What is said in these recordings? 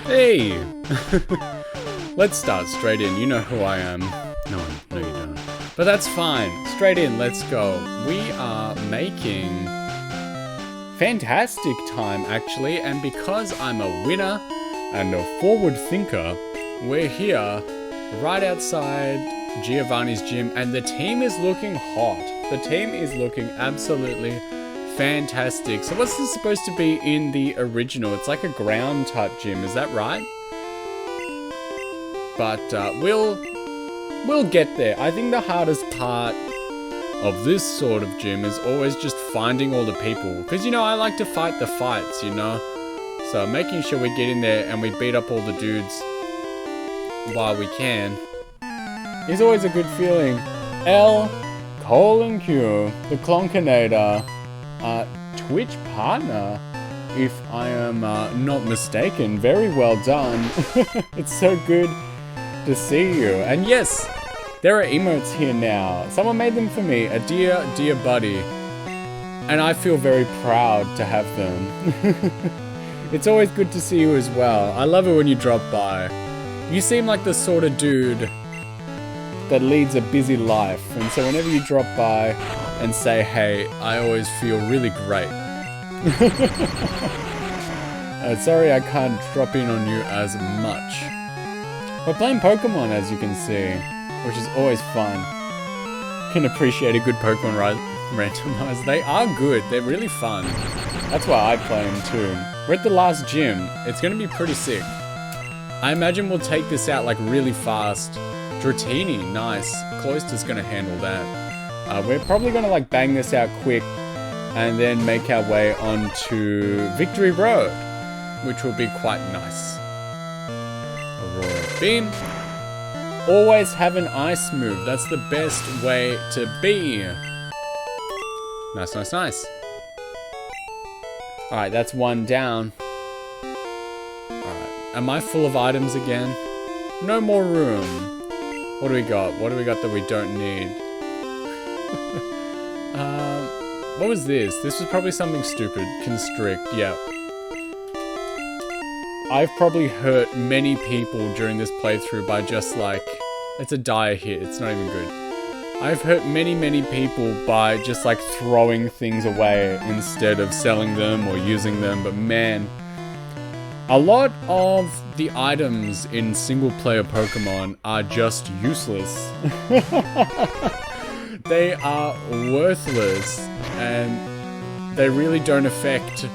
Hey! Let's start straight in. You know who I am. No, you don't. But that's fine. Straight in, let's go. We are making fantastic time, actually. And because I'm a winner and a forward thinker, we're here right outside Giovanni's gym. And the team is looking hot. The team is looking absolutely fantastic. So what's this supposed to be in the original? It's like a ground type gym, is that right? But we'll get there. I think the hardest part of this sort of gym is always just finding all the people. Because, you know, I like to fight the fights, you know? So making sure we get in there and we beat up all the dudes while we can is always a good feeling. L, Colin Q, the Clonkinator, Twitch partner, if I am not mistaken. Very well done. It's so good to see you. And yes, there are emotes here now. Someone made them for me. A dear, dear buddy. And I feel very proud to have them. It's always good to see you as well. I love it when you drop by. You seem like the sort of dude that leads a busy life. And so whenever you drop by and say, hey, I always feel really great. Sorry I can't drop in on you as much. We're playing Pokemon, as you can see, which is always fun. Can appreciate a good Pokemon randomizer. They are good. They're really fun. That's why I play them too. We're at the last gym. It's going to be pretty sick. I imagine we'll take this out like really fast. Dratini, nice. Cloister's going to handle that. We're probably going to like bang this out quick and then make our way onto Victory Road, which will be quite nice. Aurora Beam. Always have an ice move. That's the best way to be. Nice, nice, nice. Alright, that's one down. Alright, am I full of items again? No more room. What do we got? What do we got that we don't need? What was this? This was probably something stupid. Constrict, yeah. I've probably hurt many people during this playthrough by just like... It's a dire hit, it's not even good. I've hurt many, many people by just like throwing things away instead of selling them or using them, but man... A lot of the items in single-player Pokemon are just useless. They are worthless, and they really don't affect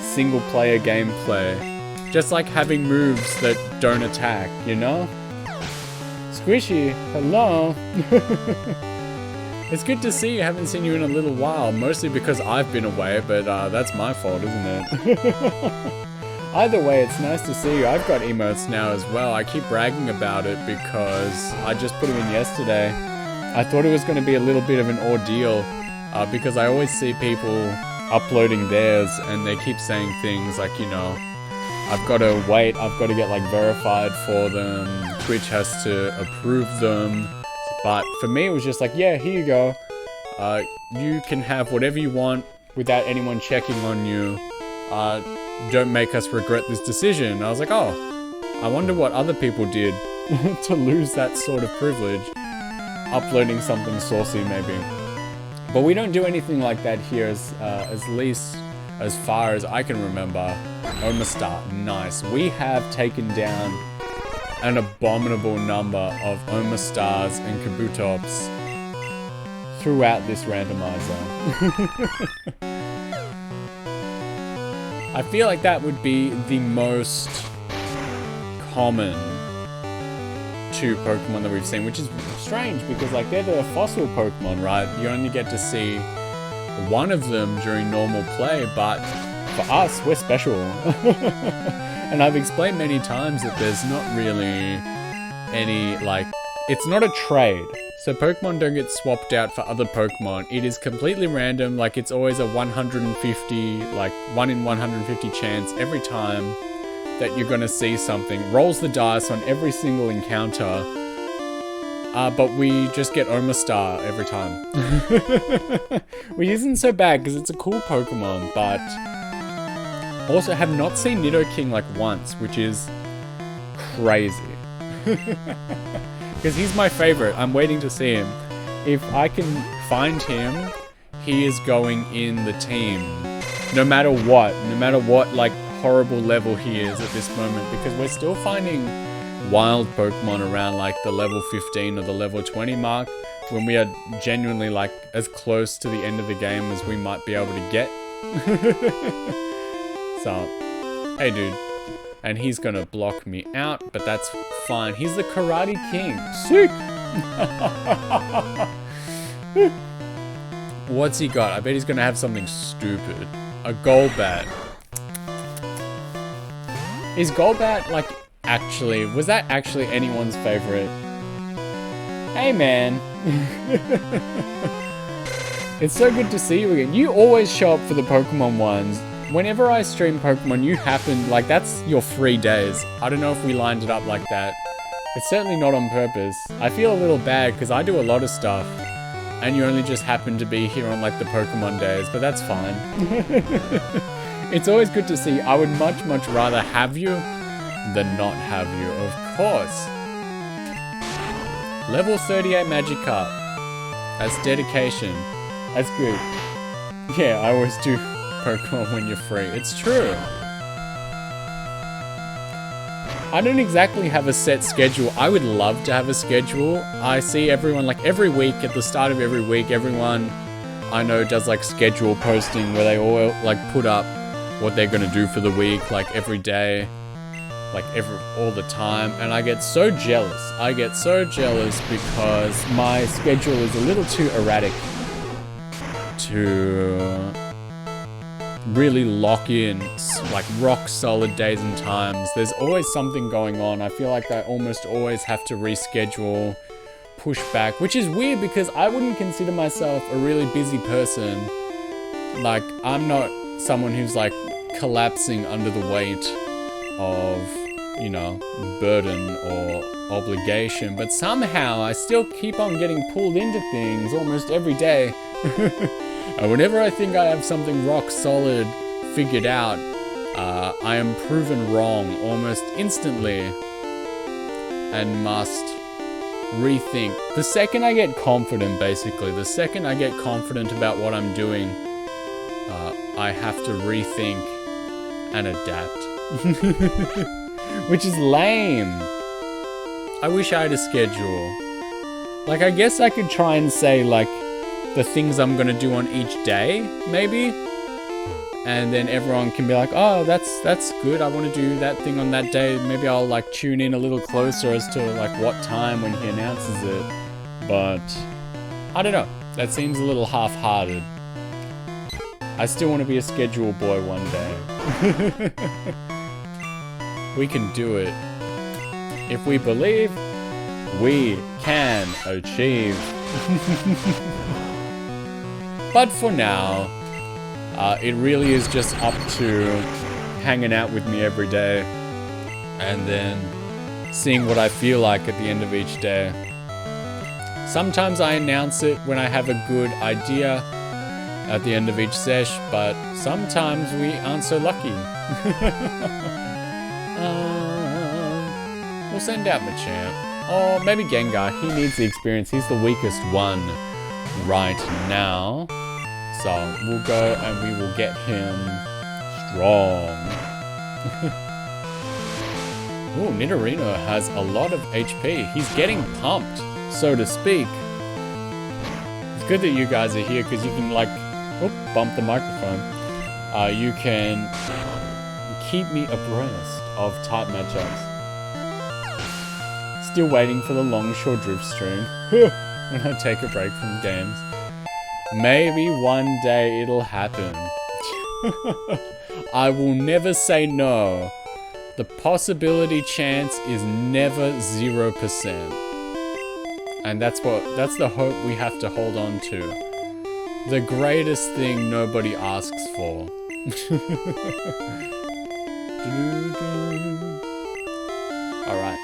single-player gameplay. Just like having moves that don't attack, you know? Squishy, hello! It's good to see you. Haven't seen you in a little while, mostly because I've been away, but that's my fault, isn't it? Either way, it's nice to see you. I've got emotes now as well. I keep bragging about it because I just put them in yesterday. I thought it was going to be a little bit of an ordeal because I always see people uploading theirs and they keep saying things like, you know, I've got to wait, I've got to get like verified for them, Twitch has to approve them. But for me, it was just like, yeah, here you go. You can have whatever you want without anyone checking on you. Don't make us regret this decision. I was like, oh, I wonder what other people did to lose that sort of privilege. Uploading something saucy, maybe. But we don't do anything like that here, as least as far as I can remember. Omastar, nice. We have taken down an abominable number of Omastars and Kabutops throughout this randomizer. I feel like that would be the most common two Pokemon that we've seen, which is strange because like they're the fossil Pokemon, right? You only get to see one of them during normal play, but for us, we're special. And I've explained many times that there's not really any, like, it's not a trade. So Pokemon don't get swapped out for other Pokemon. It is completely random, like it's always a 150, like 1 in 150 chance every time that you're gonna see something. Rolls the dice on every single encounter. But we just get Omastar every time. Which isn't so bad because it's a cool Pokemon, but Also, have not seen Nidoking like once, which is crazy. Because he's my favorite. I'm waiting to see him. If I can find him, he is going in the team. No matter what like horrible level he is at this moment, because we're still finding wild Pokemon around like the level 15 or the level 20 mark, when we are genuinely like as close to the end of the game as we might be able to get. So, hey dude. And he's gonna block me out, but that's fine. He's the Karate King. Sick! What's he got? I bet he's gonna have something stupid. A Golbat. Is Golbat like actually, was that actually anyone's favorite? Hey man. It's so good to see you again. You always show up for the Pokemon ones. Whenever I stream Pokemon, you happen, like that's your free days. I don't know if we lined it up like that. It's certainly not on purpose. I feel a little bad because I do a lot of stuff and you only just happen to be here on like the Pokemon days, but that's fine. It's always good to see. I would much, much rather have you than not have you, of course. Level 38 Magikarp. That's dedication. That's good. Yeah, I always do Pokemon when you're free. It's true. I don't exactly have a set schedule. I would love to have a schedule. I see everyone like every week, at the start of every week, everyone I know does like schedule posting where they all like put up what they're gonna do for the week, like every day, like all the time, and I get so jealous. I get so jealous because my schedule is a little too erratic to really lock in like rock solid days and times. There's always something going on. I feel like I almost always have to reschedule, push back, which is weird because I wouldn't consider myself a really busy person. Like, I'm not someone who's like collapsing under the weight of, you know, burden or obligation, but somehow I still keep on getting pulled into things almost every day. And whenever I think I have something rock solid figured out, I am proven wrong almost instantly and must rethink. The second I get confident, basically, the second I get confident about what I'm doing, I have to rethink and adapt. Which is lame. I wish I had a schedule. Like, I guess I could try and say, like, the things I'm gonna do on each day, maybe, and then everyone can be like, oh, that's good, I want to do that thing on that day. Maybe I'll like tune in a little closer as to like what time when he announces it, but I don't know, that seems a little half-hearted. I still want to be a schedule boy one day. We can do it. If we believe, we can achieve. But for now, it really is just up to hanging out with me every day and then seeing what I feel like at the end of each day. Sometimes I announce it when I have a good idea at the end of each sesh, but sometimes we aren't so lucky. We'll send out Machamp. Or maybe Gengar. He needs the experience. He's the weakest one right now. So we'll go and we will get him strong. Ooh, Nidorino has a lot of HP. He's getting pumped, so to speak. It's good that you guys are here because you can like, bump the microphone. You can keep me abreast of type matchups. Still waiting for the Longshore Drift stream. When I take a break from games. Maybe one day it'll happen. I will never say no. The possibility chance is never 0%. And that's the hope we have to hold on to. The greatest thing nobody asks for. Alright.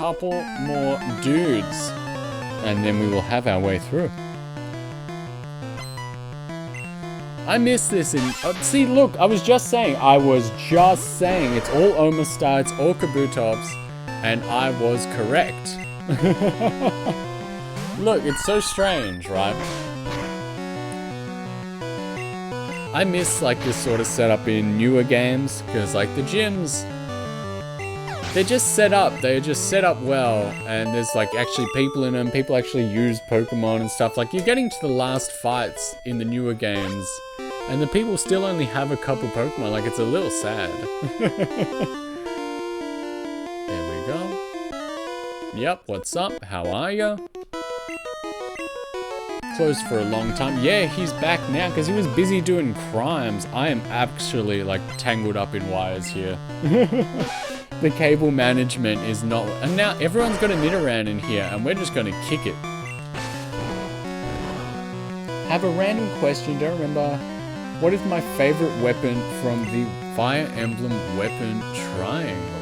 couple more dudes. And then we will have our way through. I miss this in... see, look, I was just saying. It's all Omastar, it's all Kabutops. And I was correct. Look, it's so strange, right? I miss like this sort of setup in newer games, because like the gyms, they're just set up well, and there's like actually people in them, people actually use Pokemon and stuff. Like you're getting to the last fights in the newer games, and the people still only have a couple Pokemon, like it's a little sad. There we go. Yep, what's up? How are ya? Closed for a long time. Yeah, he's back now because he was busy doing crimes. I am actually like tangled up in wires here. The cable management is not... And now everyone's got a Nidoran in here and we're just going to kick it. Have a random question. Don't remember. What is my favorite weapon from the Fire Emblem weapon triangle?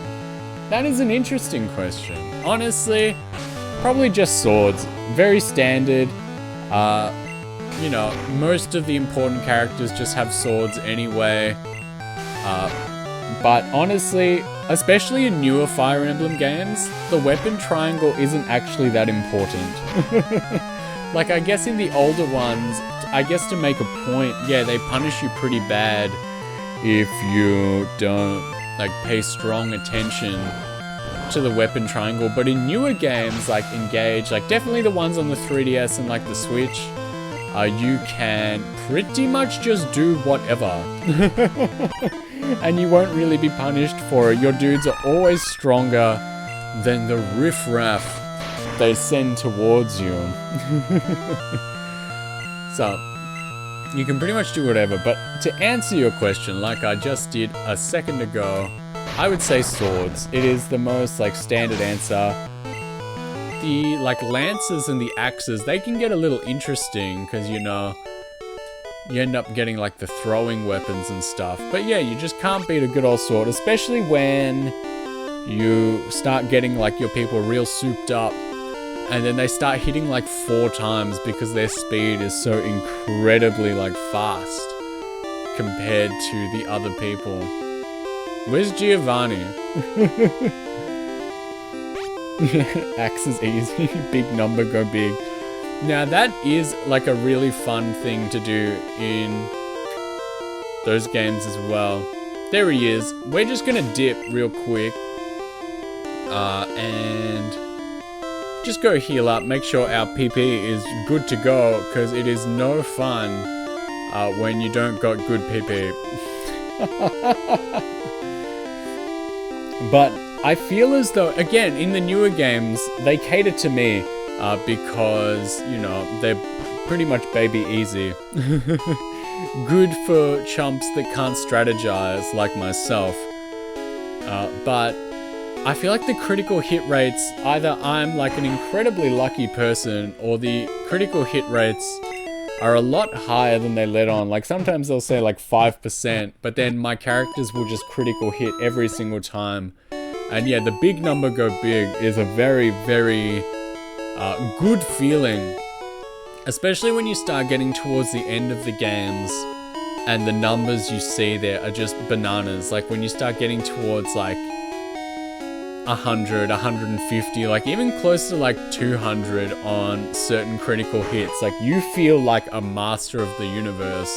That is an interesting question. Honestly, probably just swords. Very standard. You know, most of the important characters just have swords anyway. But honestly, especially in newer Fire Emblem games, the weapon triangle isn't actually that important. Like, I guess in the older ones, I guess to make a point, yeah, they punish you pretty bad if you don't, like, pay strong attention to the weapon triangle. But in newer games, like Engage, like definitely the ones on the 3DS and like the Switch, you can pretty much just do whatever. And you won't really be punished for it. Your dudes are always stronger than the riffraff they send towards you. So, you can pretty much do whatever. But to answer your question, like I just did a second ago, I would say swords. It is the most like standard answer. The like lances and the axes, they can get a little interesting because, you know, you end up getting like the throwing weapons and stuff. But yeah, you just can't beat a good old sword, especially when you start getting like your people real souped up and then they start hitting like 4 times because their speed is so incredibly like fast compared to the other people. Where's Giovanni? Axe is easy. Big number, go big. Now that is like a really fun thing to do in those games as well. There he is. We're just gonna dip real quick. And just go heal up. Make sure our PP is good to go, because it is no fun when you don't got good PP. But I feel as though, again, in the newer games, they cater to me because, you know, they're pretty much baby easy. Good for chumps that can't strategize like myself. But I feel like the critical hit rates, either I'm like an incredibly lucky person or the critical hit rates are a lot higher than they let on. Like sometimes they'll say like 5%, but then my characters will just critical hit every single time. And yeah, the big number go big is a very, very good feeling. Especially when you start getting towards the end of the games and the numbers you see there are just bananas. Like when you start getting towards like 100, 150, like even close to like 200 on certain critical hits, like you feel like a master of the universe.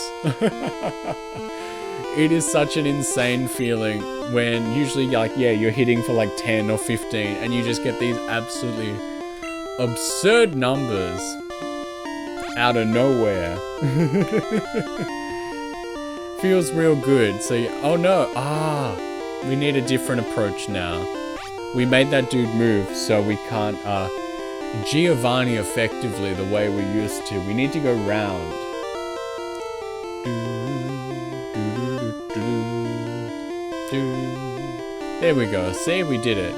It is such an insane feeling when usually like, yeah, you're hitting for like 10 or 15 and you just get these absolutely absurd numbers out of nowhere. Feels real good. So, oh no, we need a different approach now. We made that dude move, so we can't Giovanni effectively the way we used to. We need to go round. There we go. See, we did it.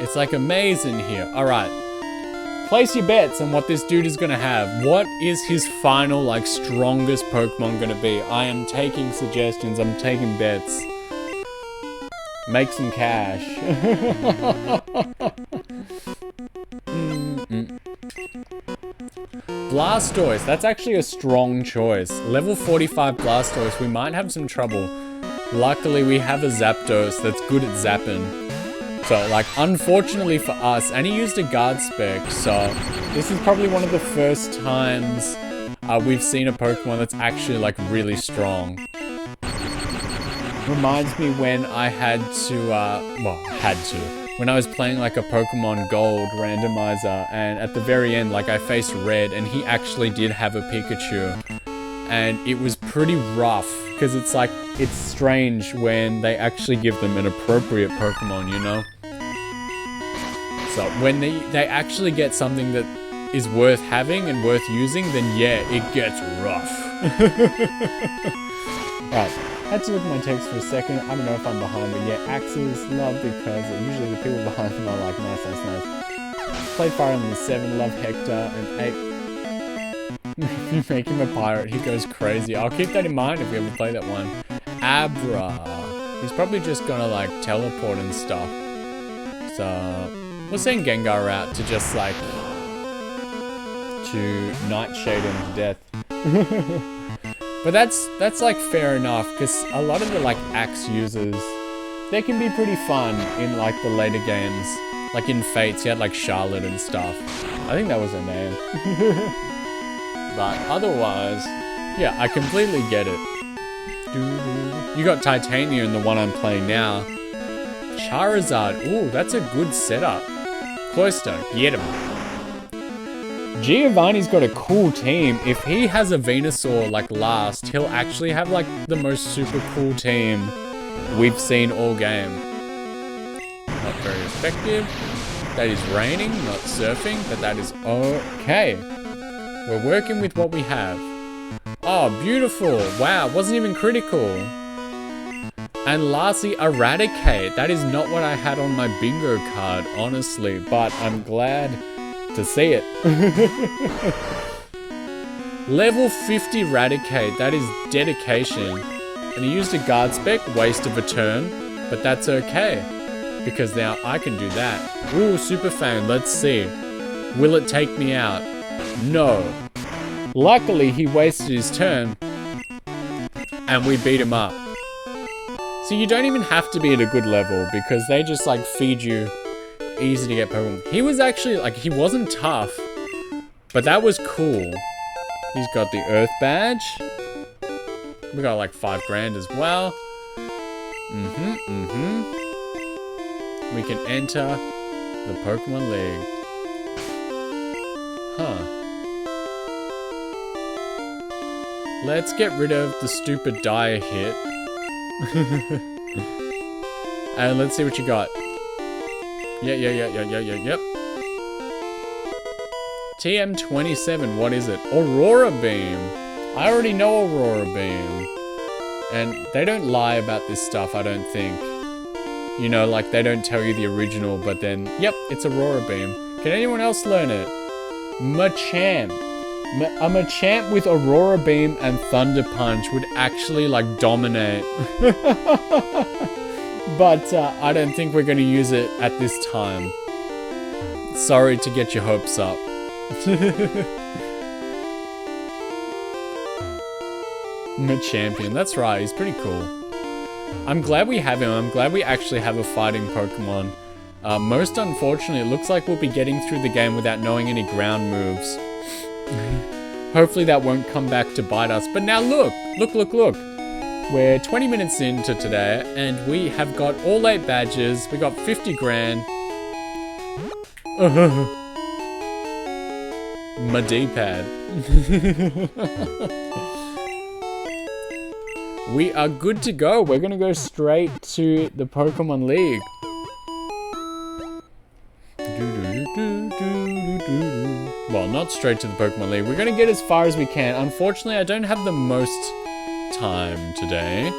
It's like amazing here. Alright. Place your bets on what this dude is gonna have. What is his final, like, strongest Pokemon gonna be? I am taking suggestions. I'm taking bets. Make some cash. Blastoise, that's actually a strong choice. Level 45 Blastoise, we might have some trouble. Luckily, we have a Zapdos that's good at zapping. So, like, unfortunately for us, and he used a guard spec, so this is probably one of the first times we've seen a Pokemon that's actually, like, really strong. Reminds me when I had to, when I was playing, like, a Pokemon Gold randomizer, and at the very end, like, I faced Red, and he actually did have a Pikachu. And it was pretty rough, because it's like, it's strange when they actually give them an appropriate Pokemon, you know? So when they actually get something that is worth having and worth using, then yeah, it gets rough. Right, had to look at my text for a second. I don't know if I'm behind, but yeah, Axes, love because usually the people behind them are like, nice, nice, nice. Played Fire Emblem 7, love Hector, and 8. If you make him a pirate, he goes crazy. I'll keep that in mind if we ever play that one. Abra. He's probably just gonna like teleport and stuff. So we'll send Gengar out to just like to Nightshade him to death. But that's like fair enough, because a lot of the like axe users, they can be pretty fun in like the later games. Like in Fates, you had like Charlotte and stuff. I think that was her name. But otherwise, yeah, I completely get it. You got Titania in the one I'm playing now. Charizard, ooh, that's a good setup. Cloyster, get him. Giovanni's got a cool team. If he has a Venusaur like last, he'll actually have like the most super cool team we've seen all game. Not very effective. That is raining, not surfing, but that is okay. We're working with what we have. Oh, beautiful. Wow, wasn't even critical. And lastly, Eradicate. That is not what I had on my bingo card, honestly, but I'm glad to see it. Level 50 Eradicate, that is dedication. And he used a guard spec, waste of a turn, but that's okay, because now I can do that. Ooh, Super Fang, let's see. Will it take me out? No. Luckily, he wasted his turn, and we beat him up. So you don't even have to be at a good level, because they just like feed you easy to get Pokemon. He was actually, like, he wasn't tough, but that was cool. He's got the Earth Badge. We got like 5 grand as well. We can enter the Pokemon League. Huh. Let's get rid of the stupid dire hit. And let's see what you got. Yep. TM27, what is it? Aurora Beam. I already know Aurora Beam. And they don't lie about this stuff, I don't think. You know, like they don't tell you the original, but then, yep, it's Aurora Beam. Can anyone else learn it? Machamp. A Machamp with Aurora Beam and Thunder Punch would actually like dominate. But I don't think we're going to use it at this time. Sorry to get your hopes up. Machampion, that's right, he's pretty cool. I'm glad we have him. I'm glad we actually have a fighting Pokemon. Most unfortunately, it looks like we'll be getting through the game without knowing any ground moves. Hopefully that won't come back to bite us. But now look. We're 20 minutes into today, and we have got all 8 badges. We got 50 grand. My D-pad. We are good to go. We're gonna go straight to the Pokemon League. Well, not straight to the Pokemon League. We're gonna get as far as we can. Unfortunately, I don't have the most time today,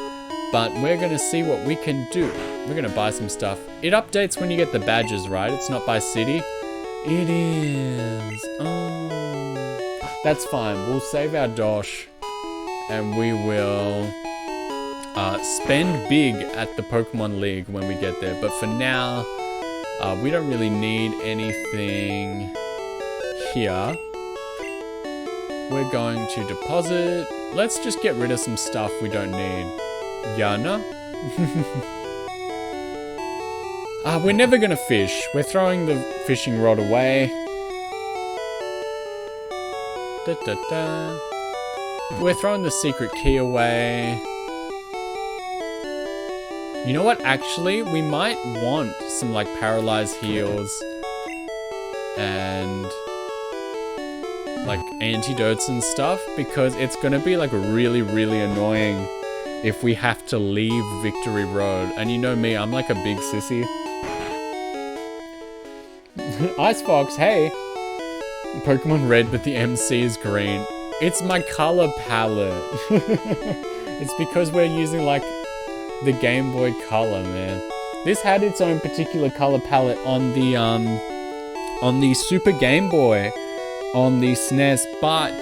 but we're gonna see what we can do. We're gonna buy some stuff. It updates when you get the badges, right? It's not by city. It is. Oh, that's fine. We'll save our dosh, and we will spend big at the Pokemon League when we get there. But for now, we don't really need anything here. we're going to deposit. Let's just get rid of some stuff we don't need. Yana? We're never gonna fish. We're throwing the fishing rod away. Da, da, da. We're throwing the secret key away. You know what? Actually, we might want some like paralyzed heals and like antidotes and stuff, because it's gonna be like really, really annoying if we have to leave Victory Road. And you know me, I'm like a big sissy. Ice Fox, hey! Pokemon Red, but the MC is green. It's my color palette. It's because we're using like the Game Boy Color, man. This had its own particular color palette on the Super Game Boy, on the SNES, but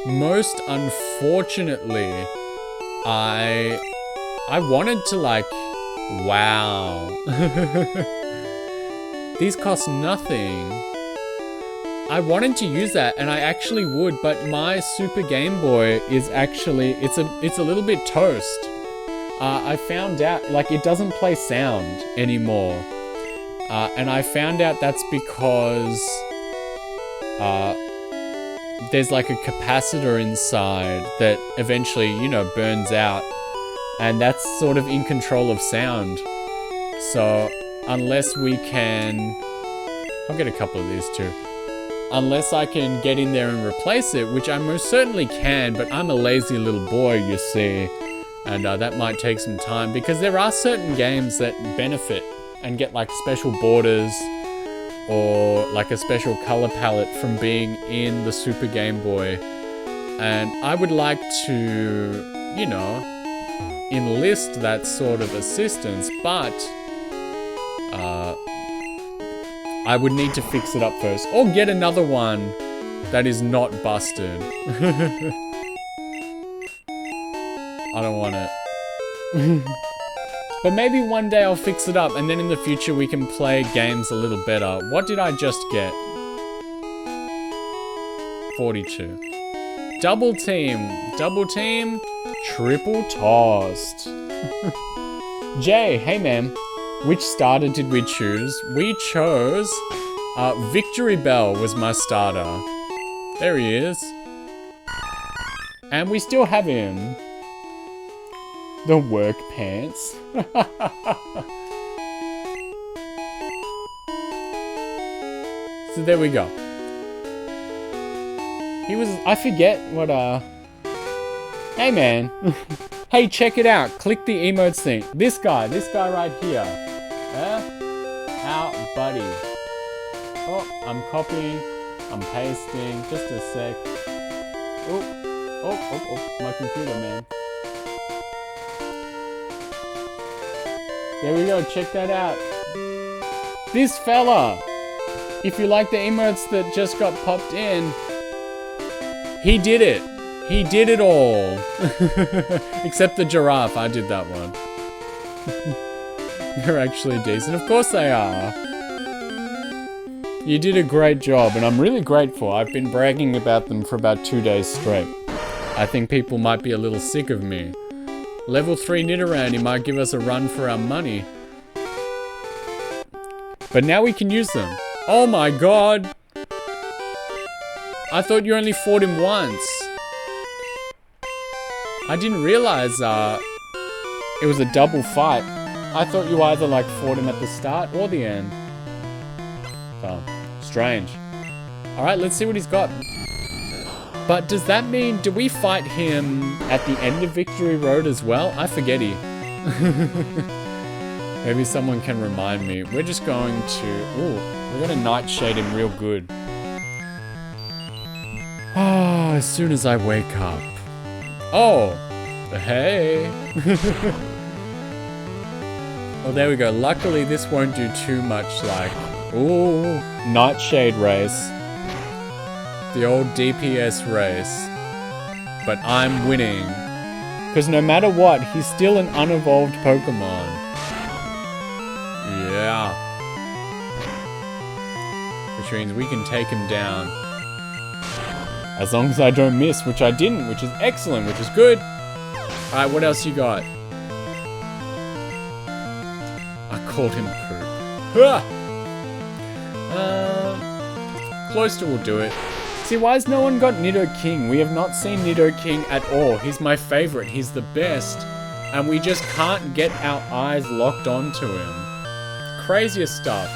most unfortunately, I wanted to like, wow. These cost nothing. I wanted to use that, and I actually would, but my Super Game Boy is actually, it's a little bit toast. I found out, like, it doesn't play sound anymore. And I found out that's because there's like a capacitor inside that eventually, you know, burns out. And that's sort of in control of sound. So, unless we can... I'll get a couple of these too. Unless I can get in there and replace it, which I most certainly can, but I'm a lazy little boy, you see. And that might take some time, because there are certain games that benefit and get like special borders or like a special color palette from being in the Super Game Boy. And I would like to, you know, enlist that sort of assistance, but I would need to fix it up first, or get another one that is not busted. I don't want it. But maybe one day I'll fix it up, and then in the future we can play games a little better. What did I just get? 42. Double team. Double team. Triple tossed. Jay, hey man. Which starter did we choose? We chose... Victory Bell was my starter. There he is. And we still have him. The work pants. So there we go. He was... I forget what, Hey man. Hey, check it out. Click the emotes thing. This guy right here. How, buddy? Oh, I'm copying. I'm pasting. Just a sec. Oh, my computer, man. There we go. Check that out. This fella. If you like the emotes that just got popped in, he did it. He did it all. Except the giraffe. I did that one. They're actually decent. Of course they are. You did a great job, and I'm really grateful. I've been bragging about them for about 2 days straight. I think people might be a little sick of me. Level 3 Nidorandy might give us a run for our money. But now we can use them. Oh my god! I thought you only fought him once. I didn't realize it was a double fight. I thought you either like fought him at the start or the end. Oh, strange. Alright, let's see what he's got. But does that mean, do we fight him at the end of Victory Road as well? I forget-y. Maybe someone can remind me. We're just going to... Ooh, we're gonna Nightshade him real good. Ah, as soon as I wake up. Oh! Hey! Oh, there we go. Luckily, this won't do too much, like... Ooh, Nightshade race. The old DPS race. But I'm winning. Because no matter what, he's still an unevolved Pokemon. Yeah. Which means we can take him down. As long as I don't miss, which I didn't, which is excellent, which is good. Alright, what else you got? I called him poop. Cloister will do it. See, why has no one got Nido King? We have not seen Nido King at all. He's my favorite. He's the best. And we just can't get our eyes locked onto him. Craziest stuff.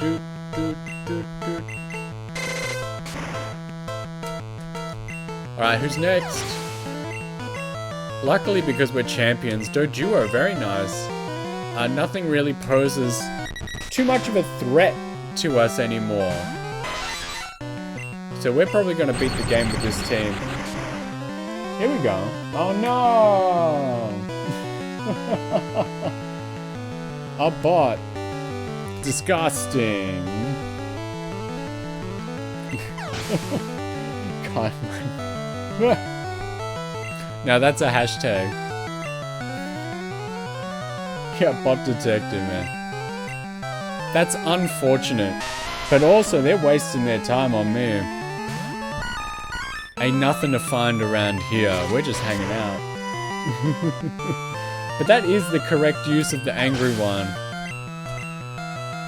Doot, doot, doot, doot. Alright, who's next? Luckily, because we're champions, Doduo, very nice. Nothing really poses too much of a threat to us anymore. So we're probably going to beat the game with this team. Here we go. Oh no! A bot. Disgusting. God. Now that's a hashtag. Yeah, bot detected, man. That's unfortunate. But also, they're wasting their time on me. Ain't nothing to find around here. We're just hanging out. But that is the correct use of the angry one.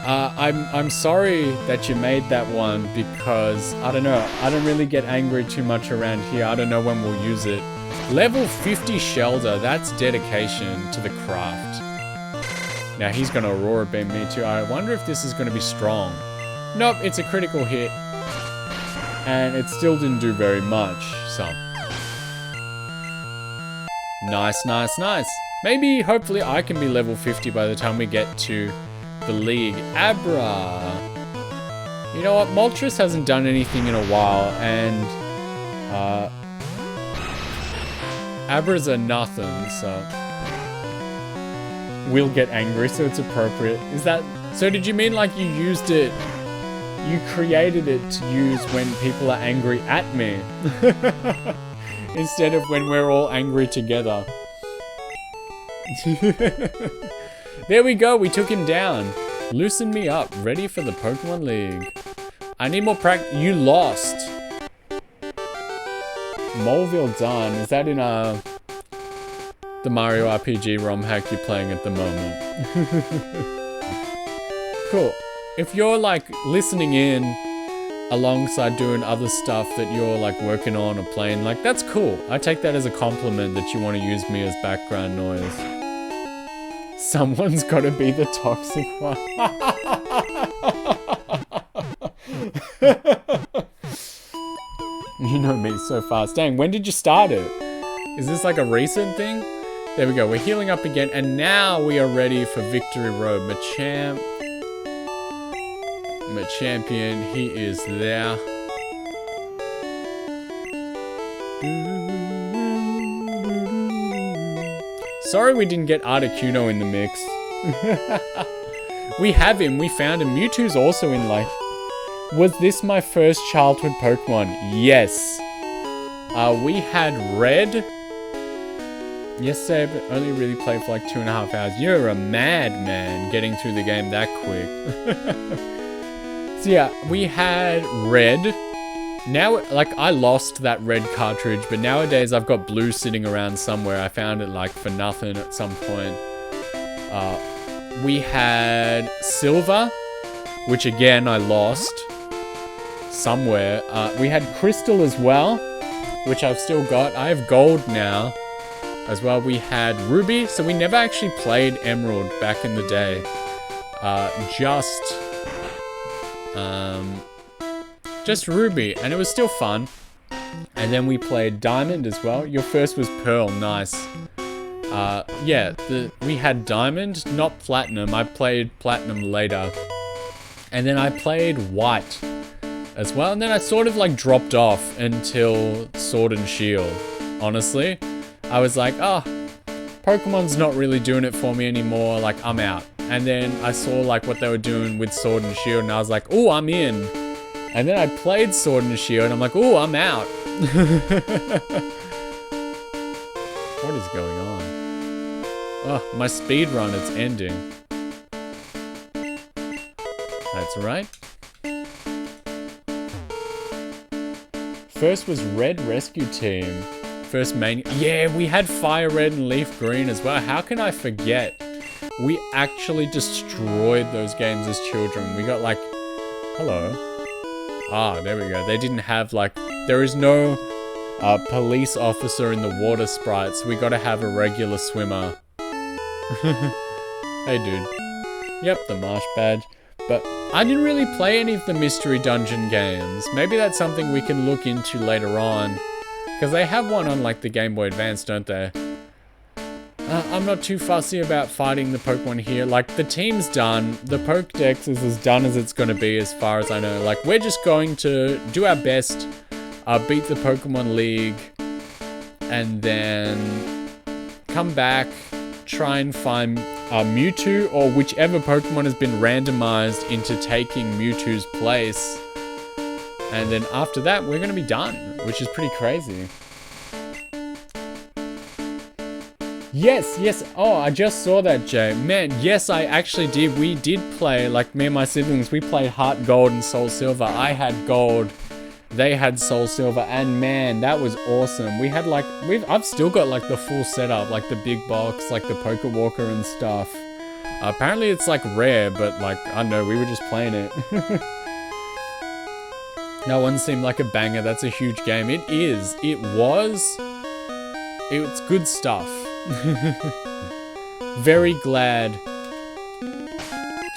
I'm sorry that you made that one because, I don't know, I don't really get angry too much around here. I don't know when we'll use it. Level 50 Shelter, that's dedication to the craft. Now he's gonna Aurora Beam me too. I wonder if this is gonna be strong. Nope, it's a critical hit. And it still didn't do very much, so. Nice, nice, nice. Maybe, hopefully I can be level 50 by the time we get to the league. Abra. You know what, Moltres hasn't done anything in a while, and Abras are nothing, so we'll get angry, so it's appropriate. Is that, so did you mean like you used it, you created it to use when people are angry at me? Instead of when we're all angry together. There we go, we took him down. Loosen me up, ready for the Pokemon League. I need more practice. You lost. Moleville done. Is that in the Mario RPG ROM hack you're playing at the moment? Cool. If you're like listening in alongside doing other stuff that you're like working on or playing, like that's cool. I take that as a compliment that you want to use me as background noise. Someone's got to be the toxic one. You know me so fast. Dang, when did you start it? Is this like a recent thing? There we go, we're healing up again, and now we are ready for Victory Road. Champion, he is there. Sorry we didn't get Articuno in the mix. We have him, we found him. Mewtwo's also in life. Was this my first childhood Pokemon? Yes. We had Red yesterday, but only really played for like 2.5 hours. You're a madman getting through the game that quick. So yeah, we had Red. Now, like, I lost that red cartridge, but nowadays I've got blue sitting around somewhere. I found it like for nothing at some point. We had Silver, which again I lost somewhere. We had Crystal as well, which I've still got. I have Gold now as well. We had Ruby, so we never actually played Emerald back in the day. Just Ruby, and it was still fun. And then we played Diamond as well. Your first was Pearl, nice. Yeah, we had Diamond, not Platinum. I played Platinum later. And then I played White as well. And then I sort of like dropped off until Sword and Shield, honestly. I was like, oh, Pokemon's not really doing it for me anymore. Like, I'm out. And then I saw like what they were doing with Sword and Shield, and I was like, oh, I'm in. And then I played Sword and Shield, and I'm like, oh, I'm out. What is going on? Oh, my speed run, it's ending. That's right. First was Red Rescue Team. First main... Yeah, we had Fire Red and Leaf Green as well. How can I forget? We actually destroyed those games as children. We got like... Hello. Ah, there we go. They didn't have like... There is no police officer in the water sprites. We gotta have a regular swimmer. Hey, dude. Yep, the Marsh Badge. But I didn't really play any of the Mystery Dungeon games. Maybe that's something we can look into later on. Because they have one on like the Game Boy Advance, don't they? I'm not too fussy about fighting the Pokemon here. Like, the team's done. The Pokedex is as done as it's going to be as far as I know. Like, we're just going to do our best, beat the Pokemon League, and then come back, try and find Mewtwo, or whichever Pokemon has been randomized into taking Mewtwo's place. And then after that, we're going to be done, which is pretty crazy. Yes, yes. Oh, I just saw that, Jay. Man, yes, I actually did. We did play, like me and my siblings, we played Heart Gold and Soul Silver. I had Gold. They had Soul Silver. And man, that was awesome. We had like, I've still got like the full setup, like the big box, like the Poké Walker and stuff. Apparently it's like rare, but like, I don't know, we were just playing it. No one seemed like a banger. That's a huge game. It is. It was. It's good stuff. Very glad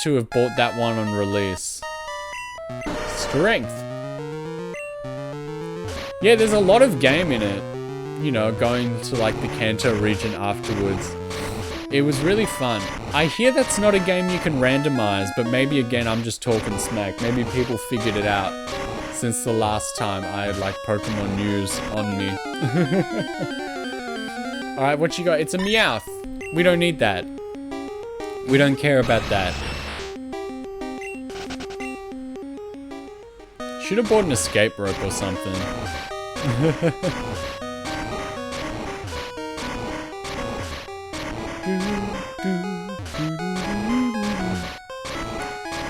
to have bought that one on release. Strength. Yeah, there's a lot of game in it. You know, going to like the Kanto region afterwards. It was really fun. I hear that's not a game you can randomize, but maybe again I'm just talking smack. Maybe people figured it out since the last time I had like Pokemon news on me. Alright, what you got? It's a Meowth. We don't need that. We don't care about that. Should have bought an escape rope or something.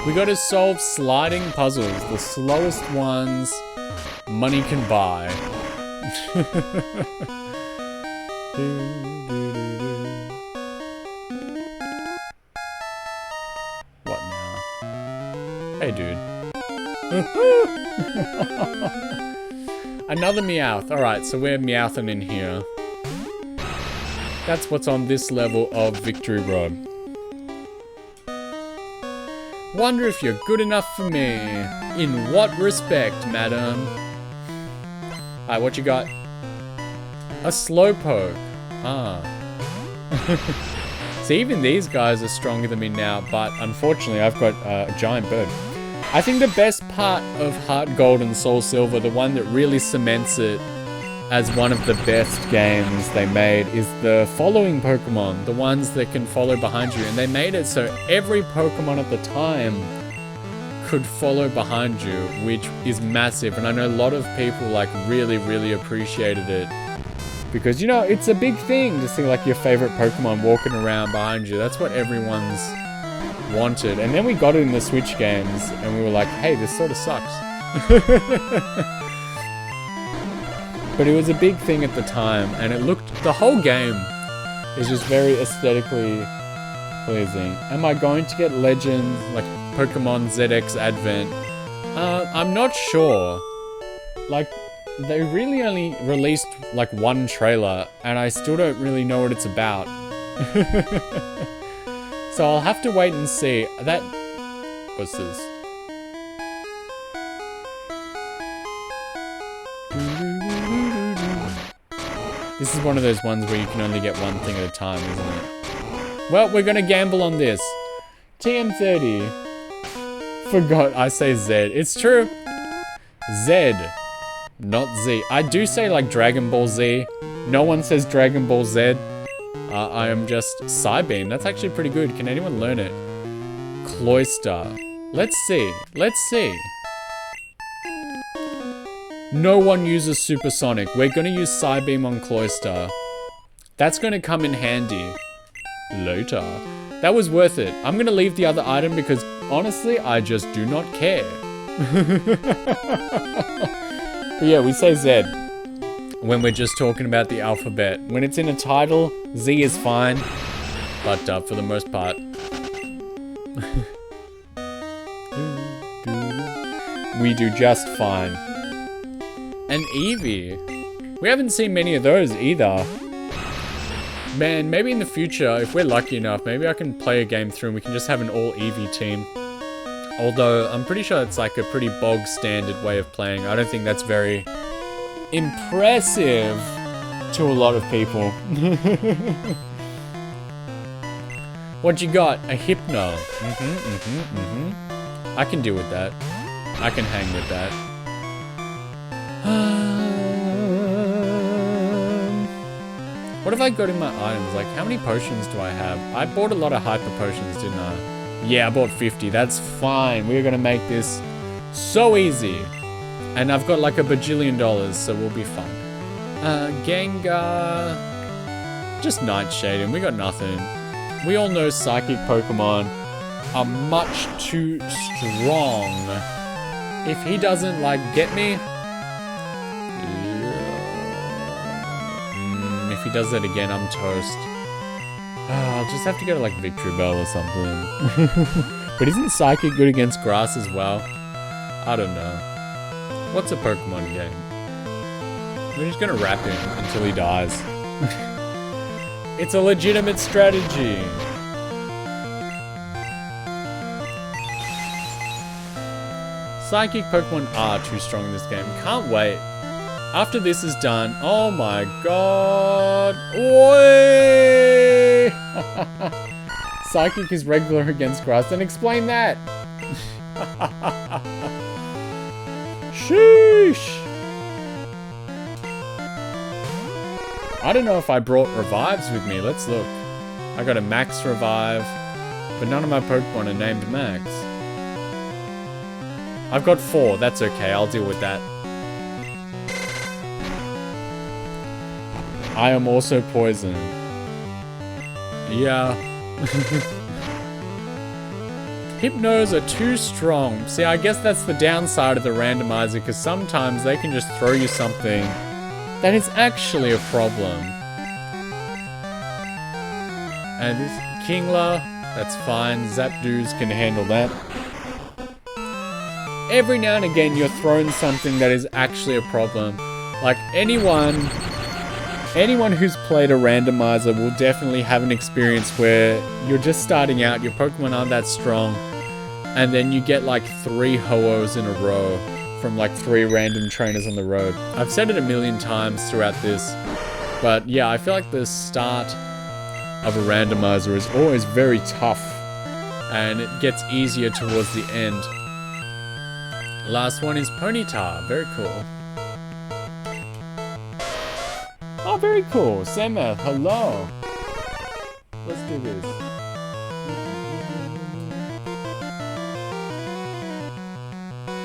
We gotta solve sliding puzzles. The slowest ones money can buy. What now? Hey, dude. Another Meowth. Alright, so we're Meowthing in here. That's what's on this level of Victory Road. Wonder if you're good enough for me. In what respect, madam? Alright, what you got? A Slowpoke. Ah. See, even these guys are stronger than me now, but unfortunately I've got a giant bird. I think the best part of Heart Gold and Soul Silver, the one that really cements it as one of the best games they made, is the following Pokemon, the ones that can follow behind you. And they made it so every Pokemon at the time could follow behind you, which is massive. And I know a lot of people like really appreciated it. Because, you know, it's a big thing to see like your favorite Pokemon walking around behind you. That's what everyone's wanted. And then we got it in the Switch games and we were like, hey, this sort of sucks. But it was a big thing at the time, and it looked, the whole game is just very aesthetically pleasing. Am I going to get Legends, like Pokemon ZX Advent? I'm not sure. Like, they really only released like one trailer, and I still don't really know what it's about. So I'll have to wait and see. What's this? This is one of those ones where you can only get one thing at a time, isn't it? Well, we're gonna gamble on this. TM30. Forgot I say Z. It's true. Z. Not Z. I do say like Dragon Ball Z. No one says Dragon Ball Z. I am just Psybeam. That's actually pretty good. Can anyone learn it? Cloyster. Let's see. Let's see. No one uses Supersonic. We're gonna use Psybeam on Cloyster. That's gonna come in handy later. That was worth it. I'm gonna leave the other item because honestly, I just do not care. But yeah, we say Z when we're just talking about the alphabet. When it's in a title, Z is fine, but for the most part. We do just fine. And Eevee. We haven't seen many of those either. Man, maybe in the future, if we're lucky enough, maybe I can play a game through and we can just have an all Eevee team. Although, I'm pretty sure it's like a pretty bog standard way of playing. I don't think that's very impressive to a lot of people. What you got? A Hypno. I can deal with that. I can hang with that. What have I got in my items? Like, how many potions do I have? I bought a lot of hyper potions, didn't I? Yeah, I bought 50. That's fine. We're gonna make this so easy. And I've got like $1 bajillion, so we'll be fine. Gengar. Just Nightshade, and we got nothing. We all know psychic Pokemon are much too strong. If he doesn't, like, get me... if he does that again, I'm toast. I'll just have to go to, like, Victory Bell or something. But isn't Psychic good against grass as well? I don't know. What's a Pokemon game? We're just gonna wrap him until he dies. It's a legitimate strategy. Psychic Pokemon are too strong in this game. Can't wait. After this is done, oh my god. Oi! Psychic is regular against grass. Then explain that. Sheesh. I don't know if I brought revives with me. Let's look. I got a Max revive, but none of my Pokemon are named Max. I've got 4. That's okay. I'll deal with that. I am also poison. Yeah. Hypnos are too strong. See, I guess that's the downside of the randomizer, because sometimes they can just throw you something that is actually a problem. And this Kingler, that's fine. Zapdos can handle that. Every now and again, you're thrown something that is actually a problem. Like, anyone who's played a randomizer will definitely have an experience where you're just starting out, your Pokemon aren't that strong, and then you get like 3 Ho-Ohs in a row from like 3 random trainers on the road. I've said it a million times throughout this, but yeah, I feel like the start of a randomizer is always very tough, and it gets easier towards the end. Last one is Ponyta. Very cool. Oh, very cool. Sameth, hello. Let's do this.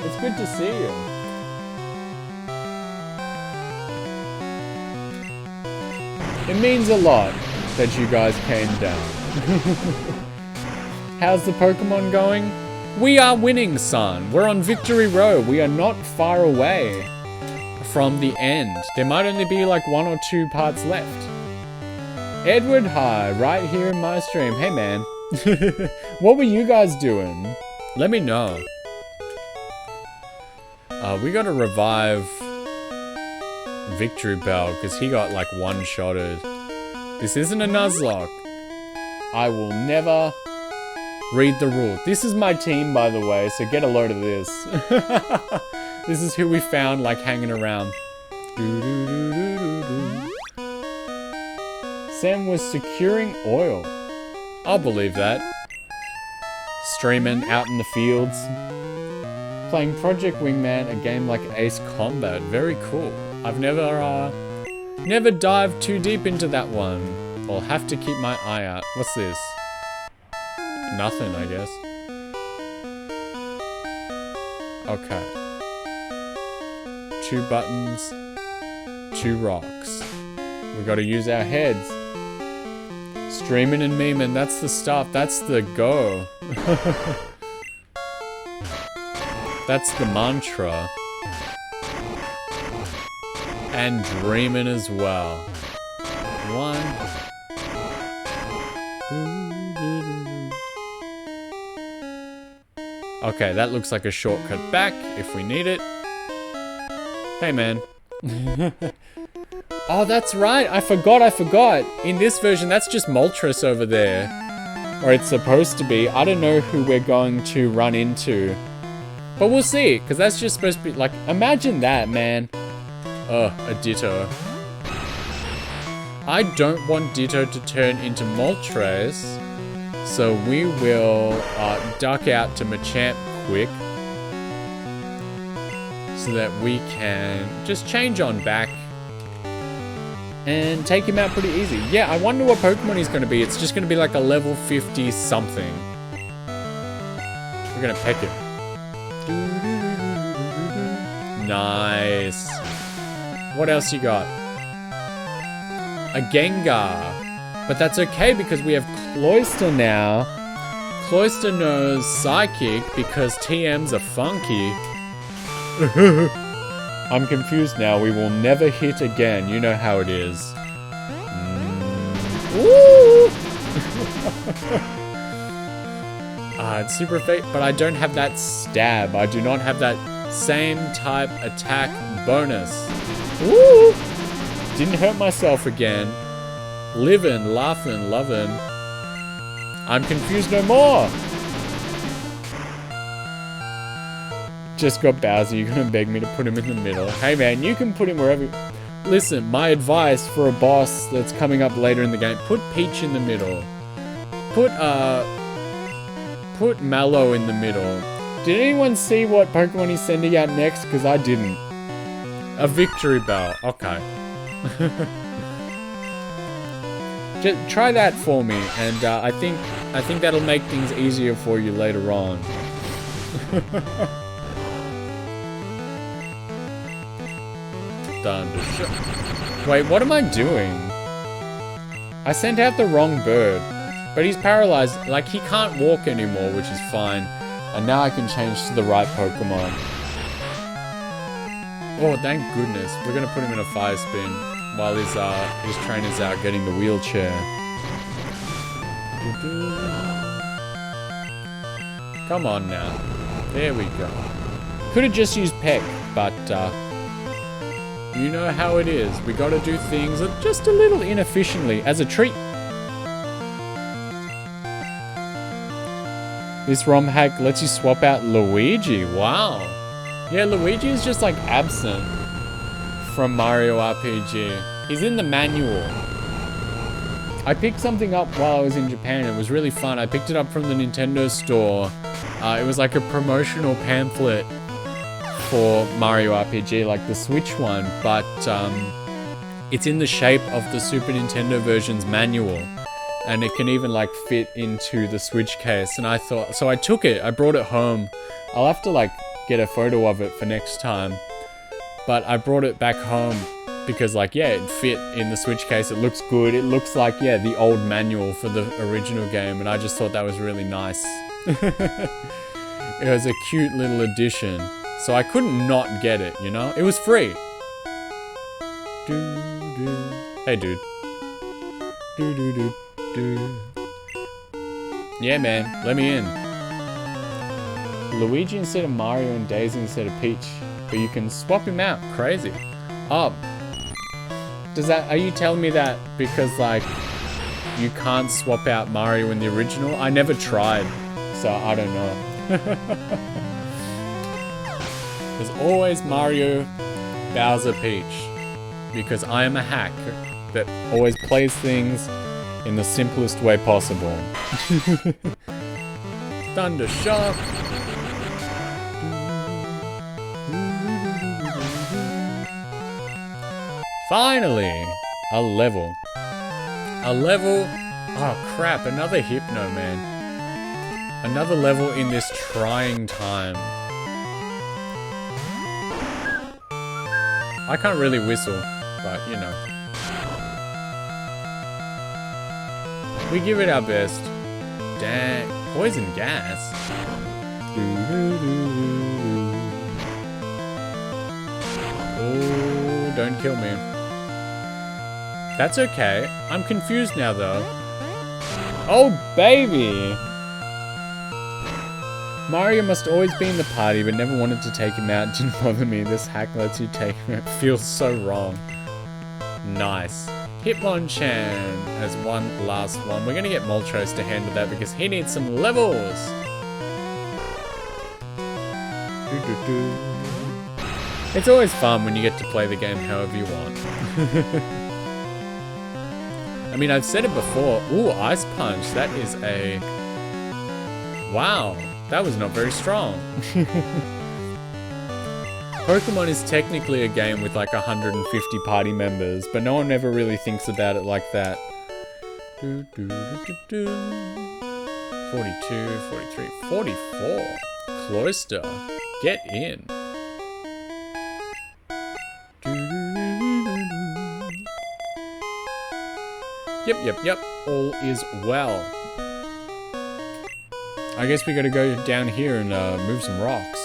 It's good to see you. It means a lot that you guys came down. How's the Pokemon going? We are winning, son. We're on Victory Row. We are not far away from the end. There might only be like 1 or 2 parts left. Edward, hi, right here in my stream. Hey, man. What were you guys doing? Let me know. We gotta revive Victory Bell because he got like one-shotted. This isn't a Nuzlocke. I will never read the rule. This is my team, by the way, so get a load of this. This is who we found, like, hanging around. Sam was securing oil. I'll believe that. Streaming out in the fields. Playing Project Wingman, a game like Ace Combat. Very cool. I've never dived too deep into that one. I'll have to keep my eye out. What's this? Nothing, I guess. Okay. 2 buttons, 2 rocks. We gotta use our heads. Streaming and memeing, that's the stuff. That's the go. That's the mantra. And dreaming as well. 1. Okay, that looks like a shortcut back if we need it. Hey, man. Oh, that's right. I forgot. In this version, that's just Moltres over there. Or it's supposed to be. I don't know who we're going to run into. But we'll see, because that's just supposed to be, like, imagine that, man. A Ditto. I don't want Ditto to turn into Moltres, so we will duck out to Machamp quick, so that we can just change on back and take him out pretty easy. Yeah, I wonder what Pokemon he's going to be. It's just going to be like a level 50 something. We're going to peck him. Nice. What else you got? A Gengar. But that's okay because we have Cloyster now. Cloyster knows Psychic because TMs are funky. I'm confused now. We will never hit again. You know how it is. Ooh! It's super fake, but I don't have that stab. I do not have that same type attack bonus. Ooh! Didn't hurt myself again. Living, laughing, loving. I'm confused no more. Just got Bowser. You're gonna beg me to put him in the middle. Hey man, you can put him wherever. Listen, my advice for a boss that's coming up later in the game: put Peach in the middle. Put Mallow in the middle. Did anyone see what Pokemon he's sending out next? Because I didn't. A Victory Bell. Okay. Just try that for me, and I think that'll make things easier for you later on. Wait, what am I doing? I sent out the wrong bird, but he's paralyzed. Like, he can't walk anymore, which is fine. And now I can change to the right Pokemon. Oh, thank goodness. We're gonna put him in a fire spin while his trainer's out getting the wheelchair. Come on now. There we go. Could have just used Peck, but you know how it is. We gotta do things just a little inefficiently as a treat. This ROM hack lets you swap out Luigi. Wow. Yeah, Luigi is just like absent from Mario RPG. He's in the manual. I picked something up while I was in Japan. It was really fun. I picked it up from the Nintendo store. It was like a promotional pamphlet for Mario RPG, like the Switch one, but it's in the shape of the Super Nintendo version's manual. And it can even like fit into the Switch case. And I thought, so I took it, I brought it home. I'll have to like get a photo of it for next time. But I brought it back home because like, yeah, it fit in the Switch case. It looks good. It looks like, yeah, the old manual for the original game. And I just thought that was really nice. It was a cute little addition. So I couldn't not get it, you know? It was free. Hey, dude. Yeah, man, let me in. Luigi instead of Mario and Daisy instead of Peach. But you can swap him out. Crazy. Oh. Are you telling me that because, like, you can't swap out Mario in the original? I never tried, so I don't know. There's always Mario, Bowser, Peach. Because I am a hack that always plays things in the simplest way possible. Thunder Shock. Finally, a level. Oh crap, another Hypno, man. Another level in this trying time. I can't really whistle, but you know. We give it our best. Dang, poison gas. Oh don't kill me. That's okay. I'm confused now, though. Oh, baby! Mario must always be in the party, but never wanted to take him out. Didn't bother me. This hack lets you take him out. Feels so wrong. Nice. Hitmonchan as one last one. We're gonna get Moltres to handle that because he needs some levels. It's always fun when you get to play the game however you want. I mean, I've said it before. Ooh, Ice Punch. That is a... Wow. That was not very strong. Pokemon is technically a game with like 150 party members, but no one ever really thinks about it like that. 42, 43, 44. Cloister. Get in. Yep. All is well. I guess we gotta go down here and move some rocks.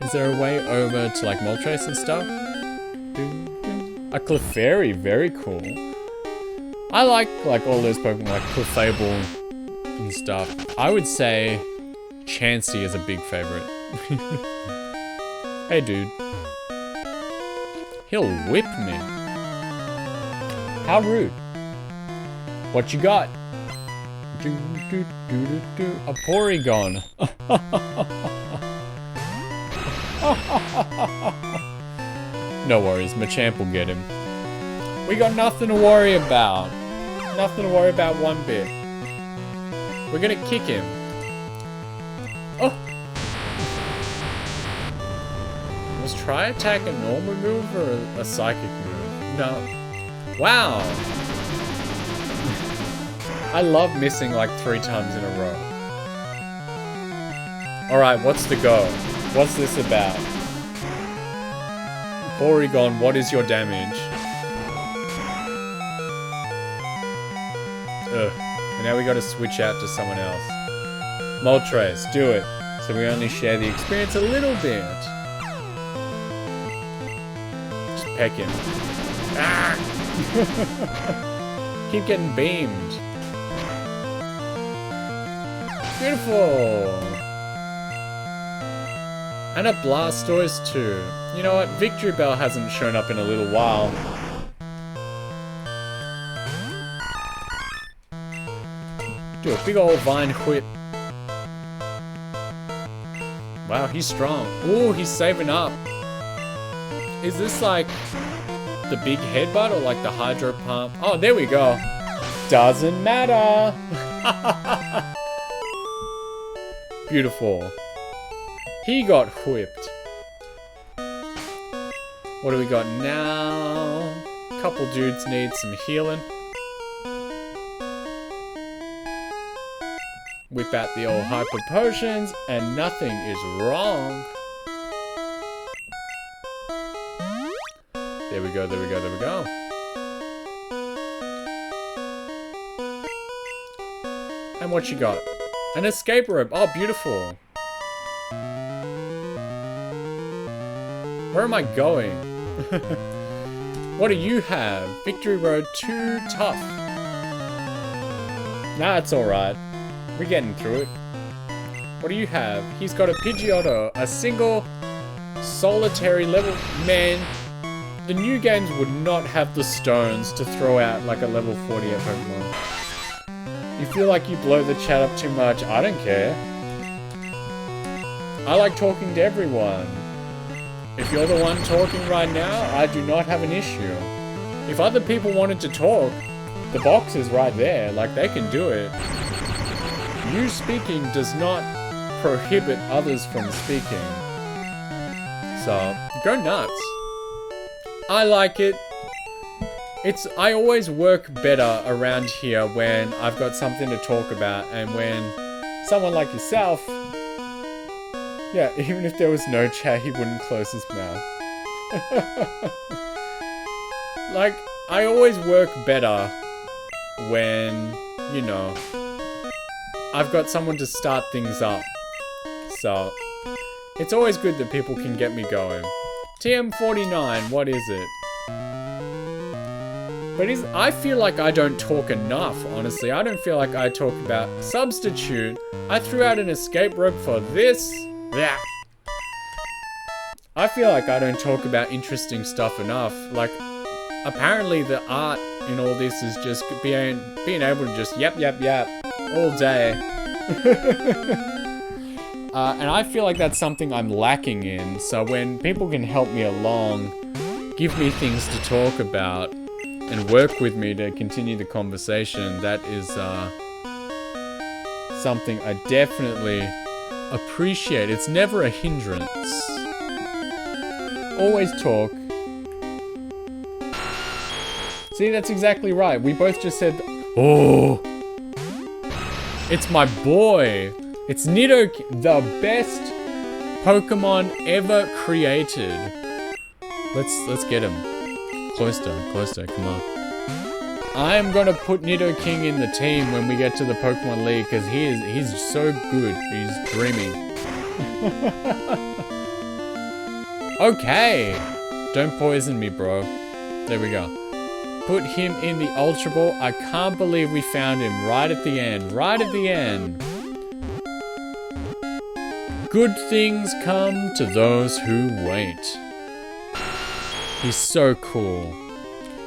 Is there a way over to like Moltres and stuff? A Clefairy, very cool. I like all those Pokemon like Clefable and stuff. I would say Chansey is a big favorite. Hey dude. He'll whip me. How rude. What you got? A Porygon. No worries, Machamp will get him. We got nothing to worry about. Nothing to worry about one bit. We're gonna kick him. Oh! Let's try attack a normal move or a psychic move? No. Wow! I love missing like 3 times in a row. Alright, what's the go? What's this about? Porygon, what is your damage? Ugh. And now we gotta switch out to someone else. Moltres, do it. So we only share the experience a little bit. Just peck him. Ah! Keep getting beamed. Beautiful! And a Blastoise too. You know what? Victory Bell hasn't shown up in a little while. Do a big old Vine Whip. Wow, he's strong. Ooh, he's saving up. Is this like the big headbutt or like the Hydro Pump? Oh, there we go. Doesn't matter. Beautiful. He got whipped. What do we got now? Couple dudes need some healing. Whip out the old hyper potions and nothing is wrong. There we go, there we go, there we go. And what you got? An escape rope. Oh, beautiful. Where am I going? What do you have? Victory Road too tough. Nah, it's alright. We're getting through it. What do you have? He's got a Pidgeotto. A single solitary level. Man, the new games would not have the stones to throw out like a level 48 Pokemon. You feel like you blow the chat up too much. I don't care. I like talking to everyone. If you're the one talking right now, I do not have an issue. If other people wanted to talk, the box is right there. Like, they can do it. You speaking does not prohibit others from speaking. So, go nuts. I like it. I always work better around here when I've got something to talk about and when someone like yourself, yeah, even if there was no chat, he wouldn't close his mouth. Like, I always work better when, you know, I've got someone to start things up. So, it's always good that people can get me going. TM49, what is it? But I feel like I don't talk enough, honestly. I don't feel like I talk about substitute. I threw out an escape rope for this. Yeah. I feel like I don't talk about interesting stuff enough. Like, apparently the art in all this is just being able to just yap all day. And I feel like that's something I'm lacking in. So when people can help me along, give me things to talk about, and work with me to continue the conversation, that is something I definitely appreciate. It's never a hindrance. Always talk. See, that's exactly right. We both just said, oh, it's my boy. It's Nidoking, the best Pokemon ever created. Let's get him. Closer, come on. I am gonna put Nidoking in the team when we get to the Pokemon League because he's so good. He's dreamy. Okay. Don't poison me, bro. There we go. Put him in the Ultra Ball. I can't believe we found him right at the end. Right at the end. Good things come to those who wait. He's so cool.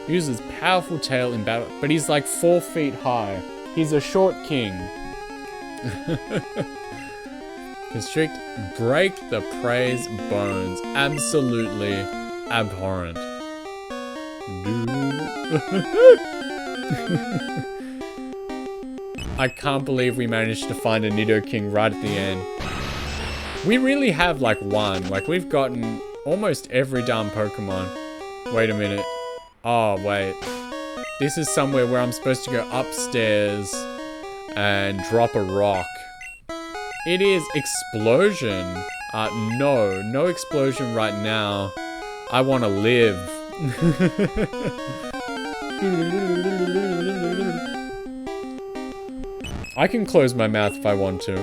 Uses powerful tail in battle, but he's like 4 feet high. He's a short king. Constrict, break the prey's bones. Absolutely abhorrent. I can't believe we managed to find a Nidoking right at the end. We really have like one. Like we've gotten almost every damn Pokemon. Wait a minute. Oh, wait. This is somewhere where I'm supposed to go upstairs and drop a rock. It is explosion. No explosion right now. I want to live. I can close my mouth if I want to.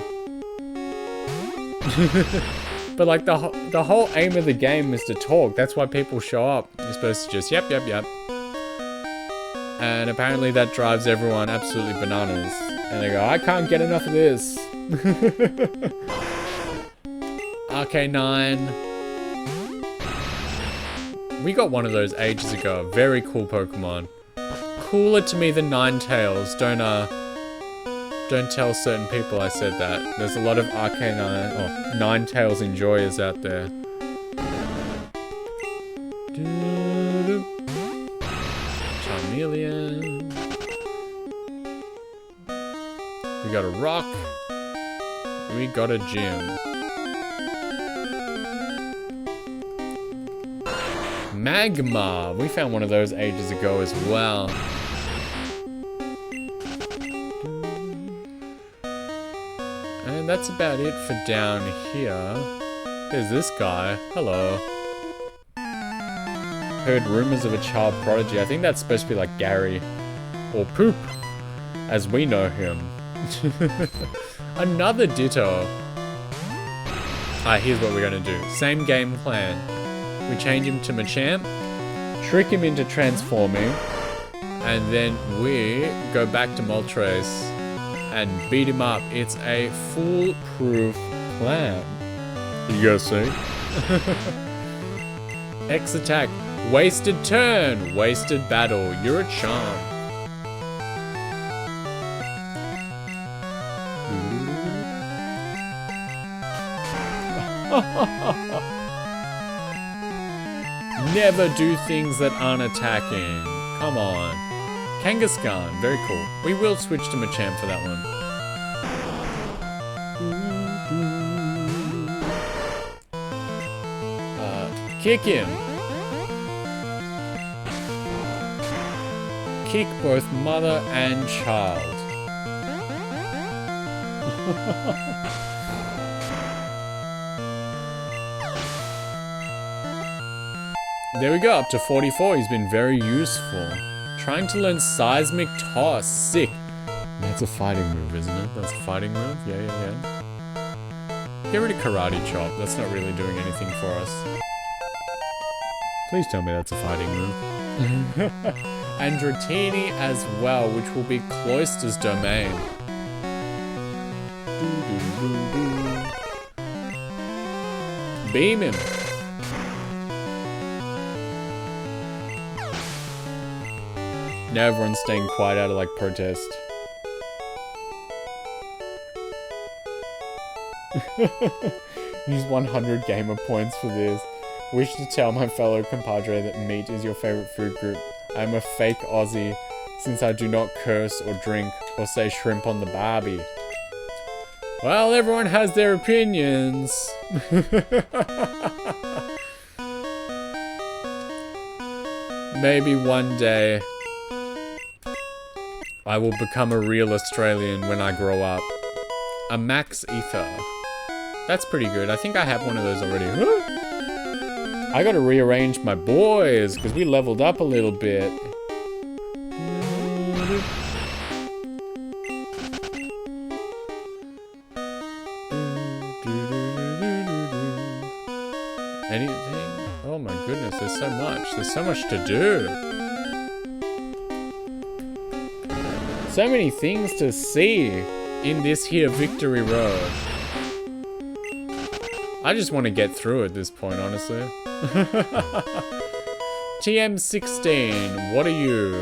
But like the whole aim of the game is to talk. That's why people show up. You're supposed to just yep. And apparently that drives everyone absolutely bananas. And they go, I can't get enough of this. RK9. We got one of those ages ago. Very cool Pokemon. Cooler to me than Ninetales. Don't tell certain people I said that. There's a lot of RK9 or Ninetales enjoyers out there. Charmeleon. We got a rock. We got a gym. Magma. We found one of those ages ago as well. And that's about it for down here. There's this guy. Hello. Heard rumors of a child prodigy. I think that's supposed to be like Gary. Or Poop, as we know him. Another Ditto. Here's what we're gonna do. Same game plan. We change him to Machamp, trick him into transforming, and then we go back to Moltres and beat him up. It's a foolproof plan. You guys see? X attack. Wasted turn. Wasted battle. You're a charm. Never do things that aren't attacking. Come on. Kangaskhan, very cool. We will switch to Machamp for that one. Kick him. Kick both mother and child. There we go, up to 44. He's been very useful. Trying to learn Seismic Toss. Sick. That's a fighting move, isn't it? That's a fighting move? Yeah. Get rid of Karate Chop. That's not really doing anything for us. Please tell me that's a fighting move. And Dratini as well, which will be Cloister's domain. Beam him. Now everyone's staying quiet out of like protest. Use 100 gamer points for this. Wish to tell my fellow compadre that meat is your favorite food group. I am a fake Aussie since I do not curse or drink or say shrimp on the barbie. Well, everyone has their opinions. Maybe one day I will become a real Australian when I grow up. A Max Ether. That's pretty good. I think I have one of those already. I gotta rearrange my boys because we leveled up a little bit. Anything? Oh my goodness, there's so much. There's so much to do. So many things to see in this here victory road. I just want to get through at this point, honestly. TM16, what are you?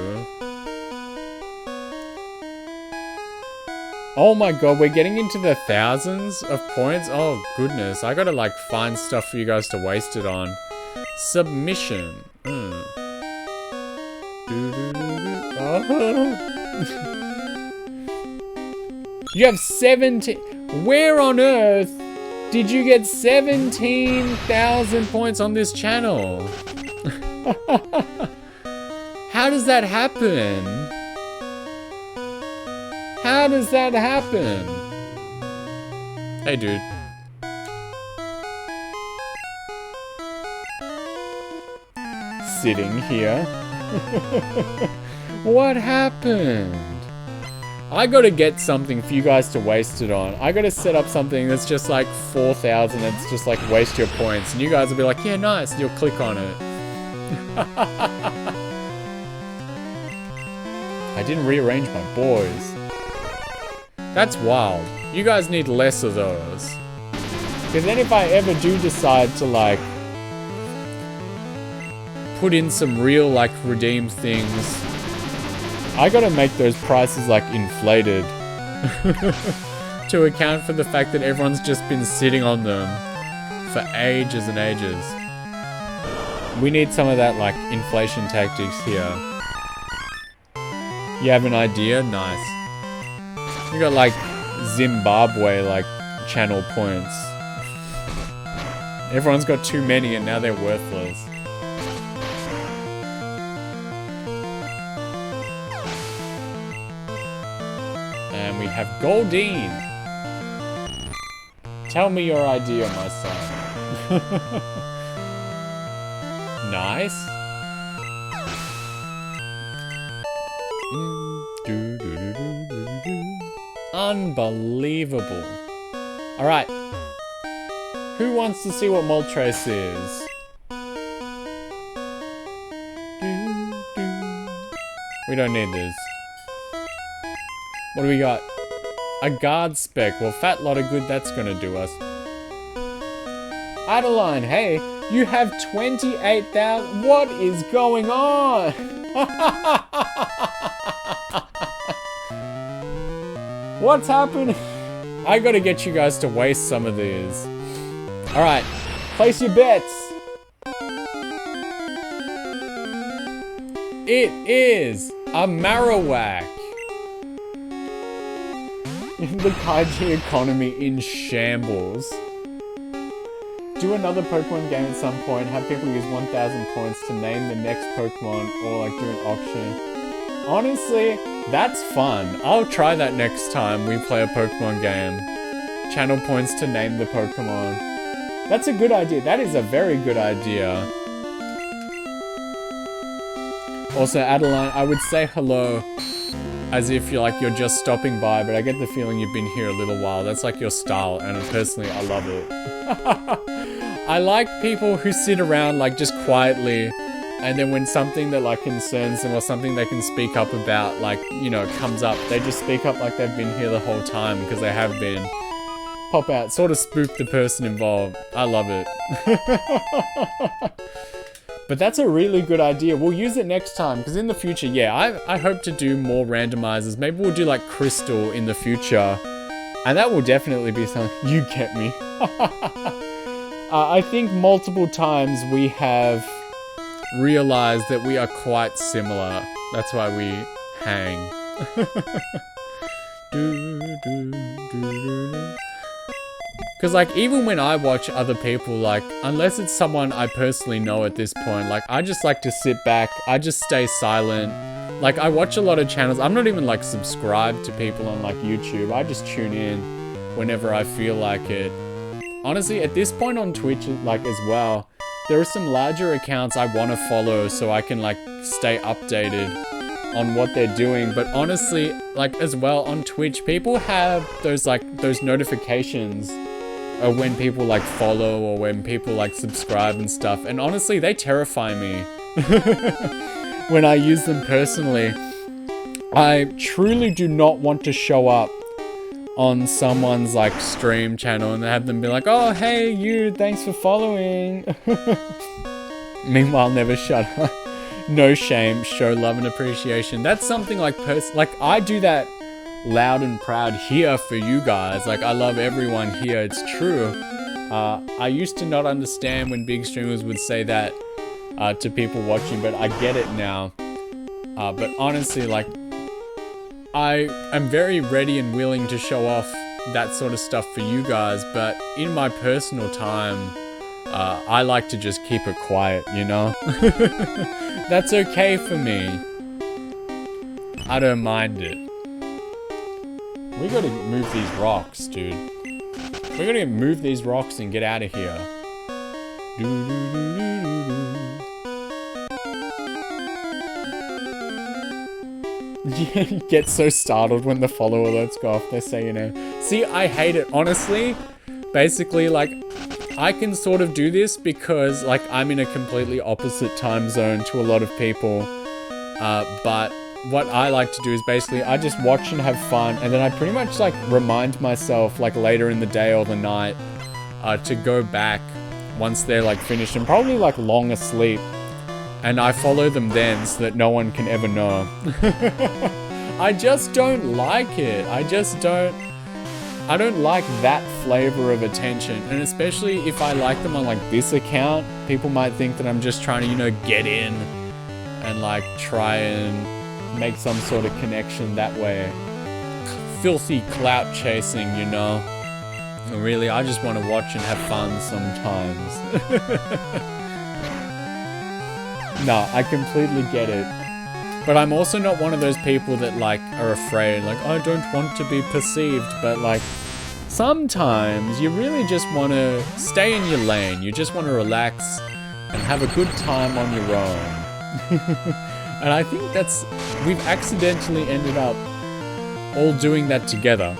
Oh my god, we're getting into the thousands of points? Oh goodness, I gotta like find stuff for you guys to waste it on. Submission. You have 17. Where on earth did you get 17,000 points on this channel? How does that happen? How does that happen? Hey, dude. Sitting here. What happened? I gotta get something for you guys to waste it on. I gotta set up something that's just like 4,000 that's just like waste your points. And you guys will be like, yeah, nice. And you'll click on it. I didn't rearrange my boys. That's wild. You guys need less of those. Because then if I ever do decide to like put in some real like redeem things, I gotta make those prices like inflated to account for the fact that everyone's just been sitting on them for ages and ages. We need some of that like inflation tactics here. You have an idea? Nice. We got like Zimbabwe like channel points. Everyone's got too many and now they're worthless. And we have Goldine. Tell me your idea, my son. Nice. Unbelievable. Alright. Who wants to see what Moltres is? We don't need this. What do we got? A guard spec. Well, fat lot of good that's gonna do us. Adeline, hey, you have 28,000. What is going on? What's happening? I gotta get you guys to waste some of these. Alright, place your bets. It is a Marowak. The Kaiji economy in shambles. Do another Pokemon game at some point. Have people use 1,000 points to name the next Pokemon or like do an auction. Honestly, that's fun. I'll try that next time we play a Pokemon game. Channel points to name the Pokemon. That's a good idea. That is a very good idea. Also, Adeline, I would say hello as if you're just stopping by, but I get the feeling you've been here a little while. That's like your style, and personally, I love it. I like people who sit around like just quietly, and then when something that like concerns them or something they can speak up about, like, you know, comes up, they just speak up like they've been here the whole time, because they have been. Pop out, sort of spook the person involved. I love it. But that's a really good idea. We'll use it next time, because in the future, yeah, I hope to do more randomizers. Maybe we'll do like Crystal in the future, and that will definitely be something. You get me. I think multiple times we have realized that we are quite similar. That's why we hang. Because, like, even when I watch other people, like, unless it's someone I personally know at this point, like, I just like to sit back, I just stay silent. Like, I watch a lot of channels, I'm not even, like, subscribed to people on, like, YouTube. I just tune in whenever I feel like it. Honestly, at this point on Twitch, like, as well, there are some larger accounts I want to follow so I can, like, stay updated on what they're doing. But honestly, like, as well, on Twitch, people have those, like, those notifications or when people like follow or when people like subscribe and stuff, and honestly they terrify me. When I use them personally, I truly do not want to show up on someone's like stream channel and have them be like, oh hey you, thanks for following. Meanwhile, never shut up. No shame, show love and appreciation. That's something like I do that loud and proud here for you guys. Like, I love everyone here, it's true. I used to not understand when big streamers would say that to people watching, but I get it now. But honestly, like, I am very ready and willing to show off that sort of stuff for you guys, but in my personal time, I like to just keep it quiet, you know? That's okay for me. I don't mind it. We gotta move these rocks, dude. We gotta move these rocks and get out of here. You get so startled when the follow alerts go off. They say, you know. See, I hate it. Honestly, basically, like, I can sort of do this because, like, I'm in a completely opposite time zone to a lot of people. But what I like to do is basically I just watch and have fun, and then I pretty much like remind myself like later in the day or the night to go back once they're like finished and probably like long asleep, and I follow them then so that no one can ever know. I just don't like it. I don't like that flavor of attention, and especially if I like them on like this account, people might think that I'm just trying to, you know, get in and like try and make some sort of connection that way. Filthy clout chasing, you know. And really, I just want to watch and have fun sometimes. No, I completely get it. But I'm also not one of those people that like are afraid, like, I don't want to be perceived, but like sometimes you really just want to stay in your lane. You just want to relax and have a good time on your own. And I think we've accidentally ended up all doing that together.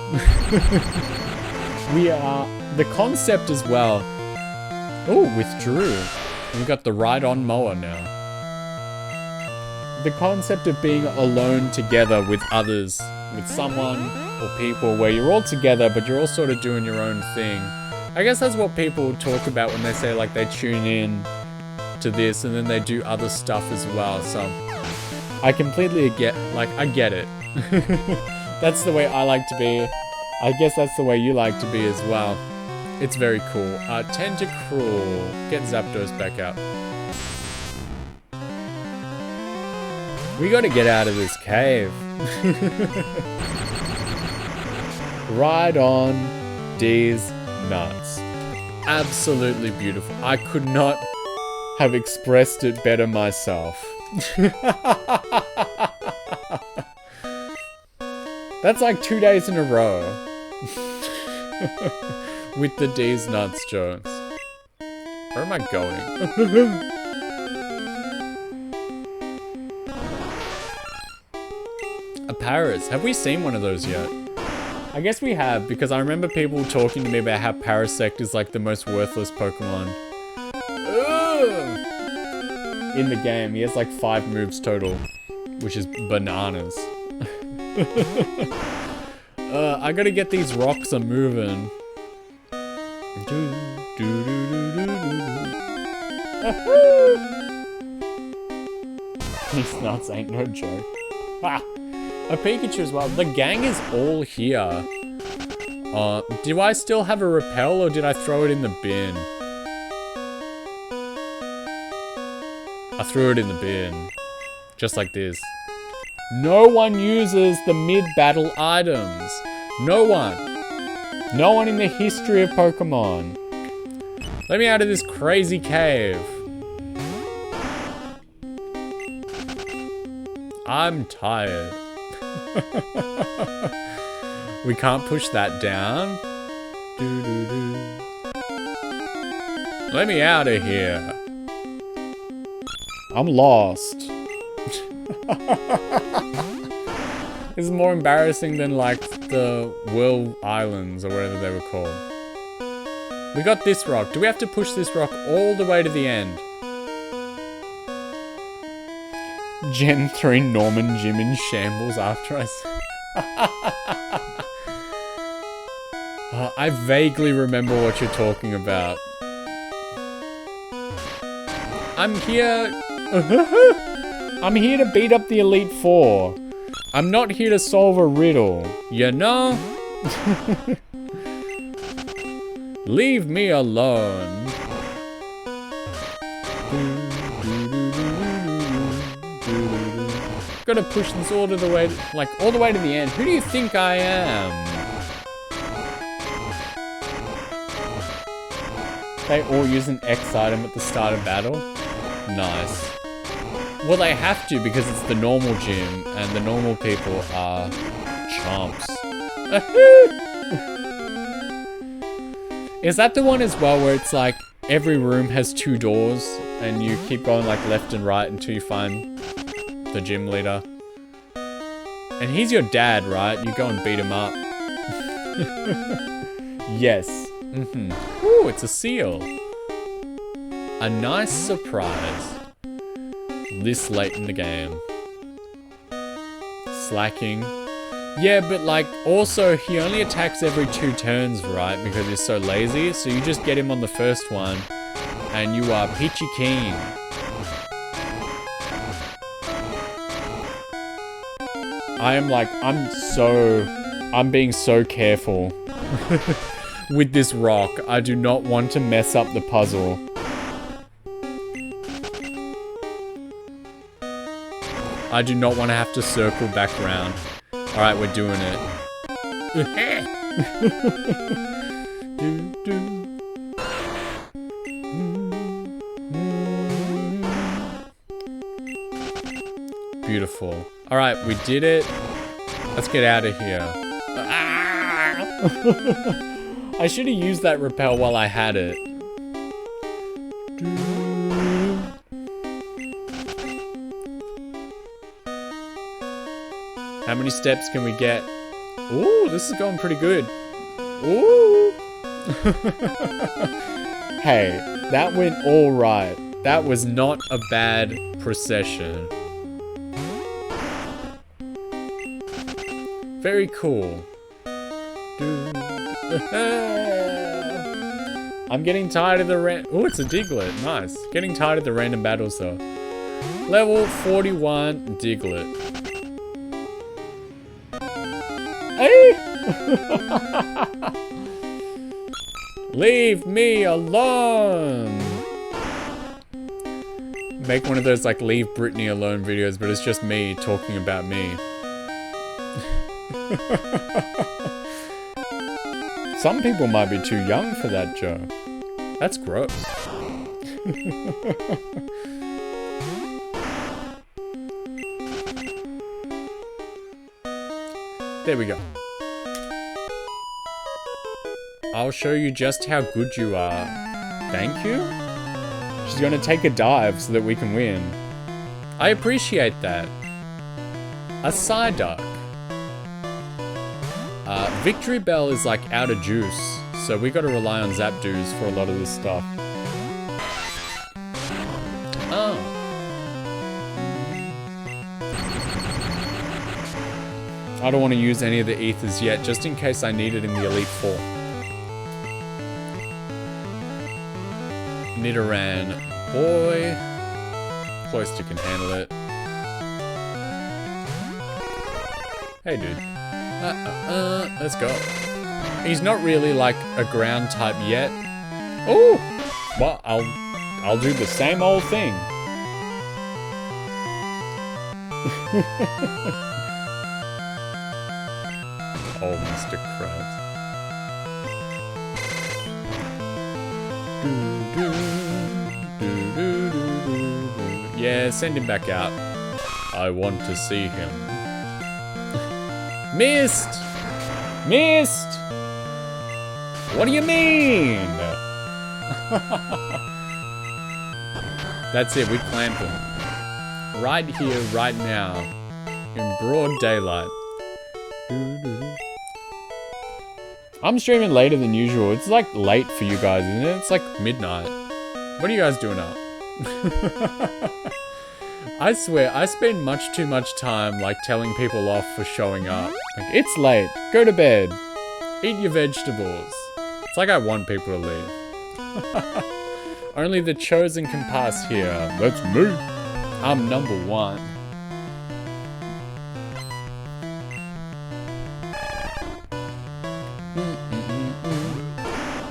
We are, the concept as well. Oh, withdrew. We've got the ride-on mower now. The concept of being alone together with others, with someone or people where you're all together, but you're all sort of doing your own thing. I guess that's what people talk about when they say like they tune in to this and then they do other stuff as well. So I completely I get it. That's the way I like to be. I guess that's the way you like to be as well. It's very cool. Tentacruel. Get Zapdos back out. We gotta get out of this cave. Ride on D's nuts. Absolutely beautiful. I could not have expressed it better myself. That's like 2 days in a row. With the D's nuts jokes. Where am I going? A Paras. Have we seen one of those yet? I guess we have, because I remember people talking to me about how Parasect is like the most worthless Pokemon In the game, he has like 5 moves total, which is bananas. I gotta get these rocks a moving. These nuts ain't no joke. Ah, a Pikachu as well. The gang is all here. Do I still have a repel or did I throw it in the bin? I threw it in the bin. Just like this. No one uses the mid-battle items. No one. No one in the history of Pokemon. Let me out of this crazy cave. I'm tired. We can't push that down. Let me out of here. I'm lost. This is more embarrassing than like the Whirl Islands or whatever they were called. We got this rock. Do we have to push this rock all the way to the end? Gen 3 Norman Jim in shambles after I I vaguely remember what you're talking about. I'm here. I'm here to beat up the Elite Four. I'm not here to solve a riddle, you know? Leave me alone. Gotta push this all to the way, like all the way to the end. Who do you think I am? They all use an X item at the start of battle. Nice. Well, they have to because it's the normal gym, and the normal people are chomps. Is that the one as well where it's like every room has 2 doors, and you keep going like left and right until you find the gym leader? And he's your dad, right? You go and beat him up. Yes. Ooh, it's a seal. A nice surprise. This late in the game. Slacking. Yeah, but like, also, he only attacks every 2 turns, right? Because he's so lazy. So you just get him on the first one, and you are peachy keen. I'm being so careful with this rock. I do not want to mess up the puzzle. I do not want to have to circle back around. Alright, we're doing it. Beautiful. Alright, we did it. Let's get out of here. I should have used that repel while I had it. How many steps can we get? Ooh, this is going pretty good. Ooh. Hey, that went all right. That was not a bad procession. Very cool. I'm getting tired of the oh, it's a Diglett. Nice. Getting tired of the random battles though. Level 41 Diglett. Hey! Leave me alone! Make one of those like leave Britney alone videos, but it's just me talking about me. Some people might be too young for that joke. That's gross. There we go. I'll show you just how good you are. Thank you? She's gonna take a dive so that we can win. I appreciate that. A Psyduck. Victory Bell is like out of juice, so we gotta rely on Zapdos for a lot of this stuff. Oh. I don't want to use any of the ethers yet, just in case I need it in the Elite Four. Nidoran. Boy. Cloister can handle it. Hey, dude. Let's go. He's not really like a ground type yet. Oh! Well, I'll do the same old thing. Oh, Mr. Krabs. Yeah, send him back out. I want to see him. Missed! Missed! What do you mean? That's it, we clamped him. Right here, right now. In broad daylight. I'm streaming later than usual. It's like late for you guys, isn't it? It's like midnight. What are you guys doing up? I swear, I spend much too much time like telling people off for showing up. Like, it's late. Go to bed. Eat your vegetables. It's like I want people to leave. Only the chosen can pass here. That's me. I'm number one.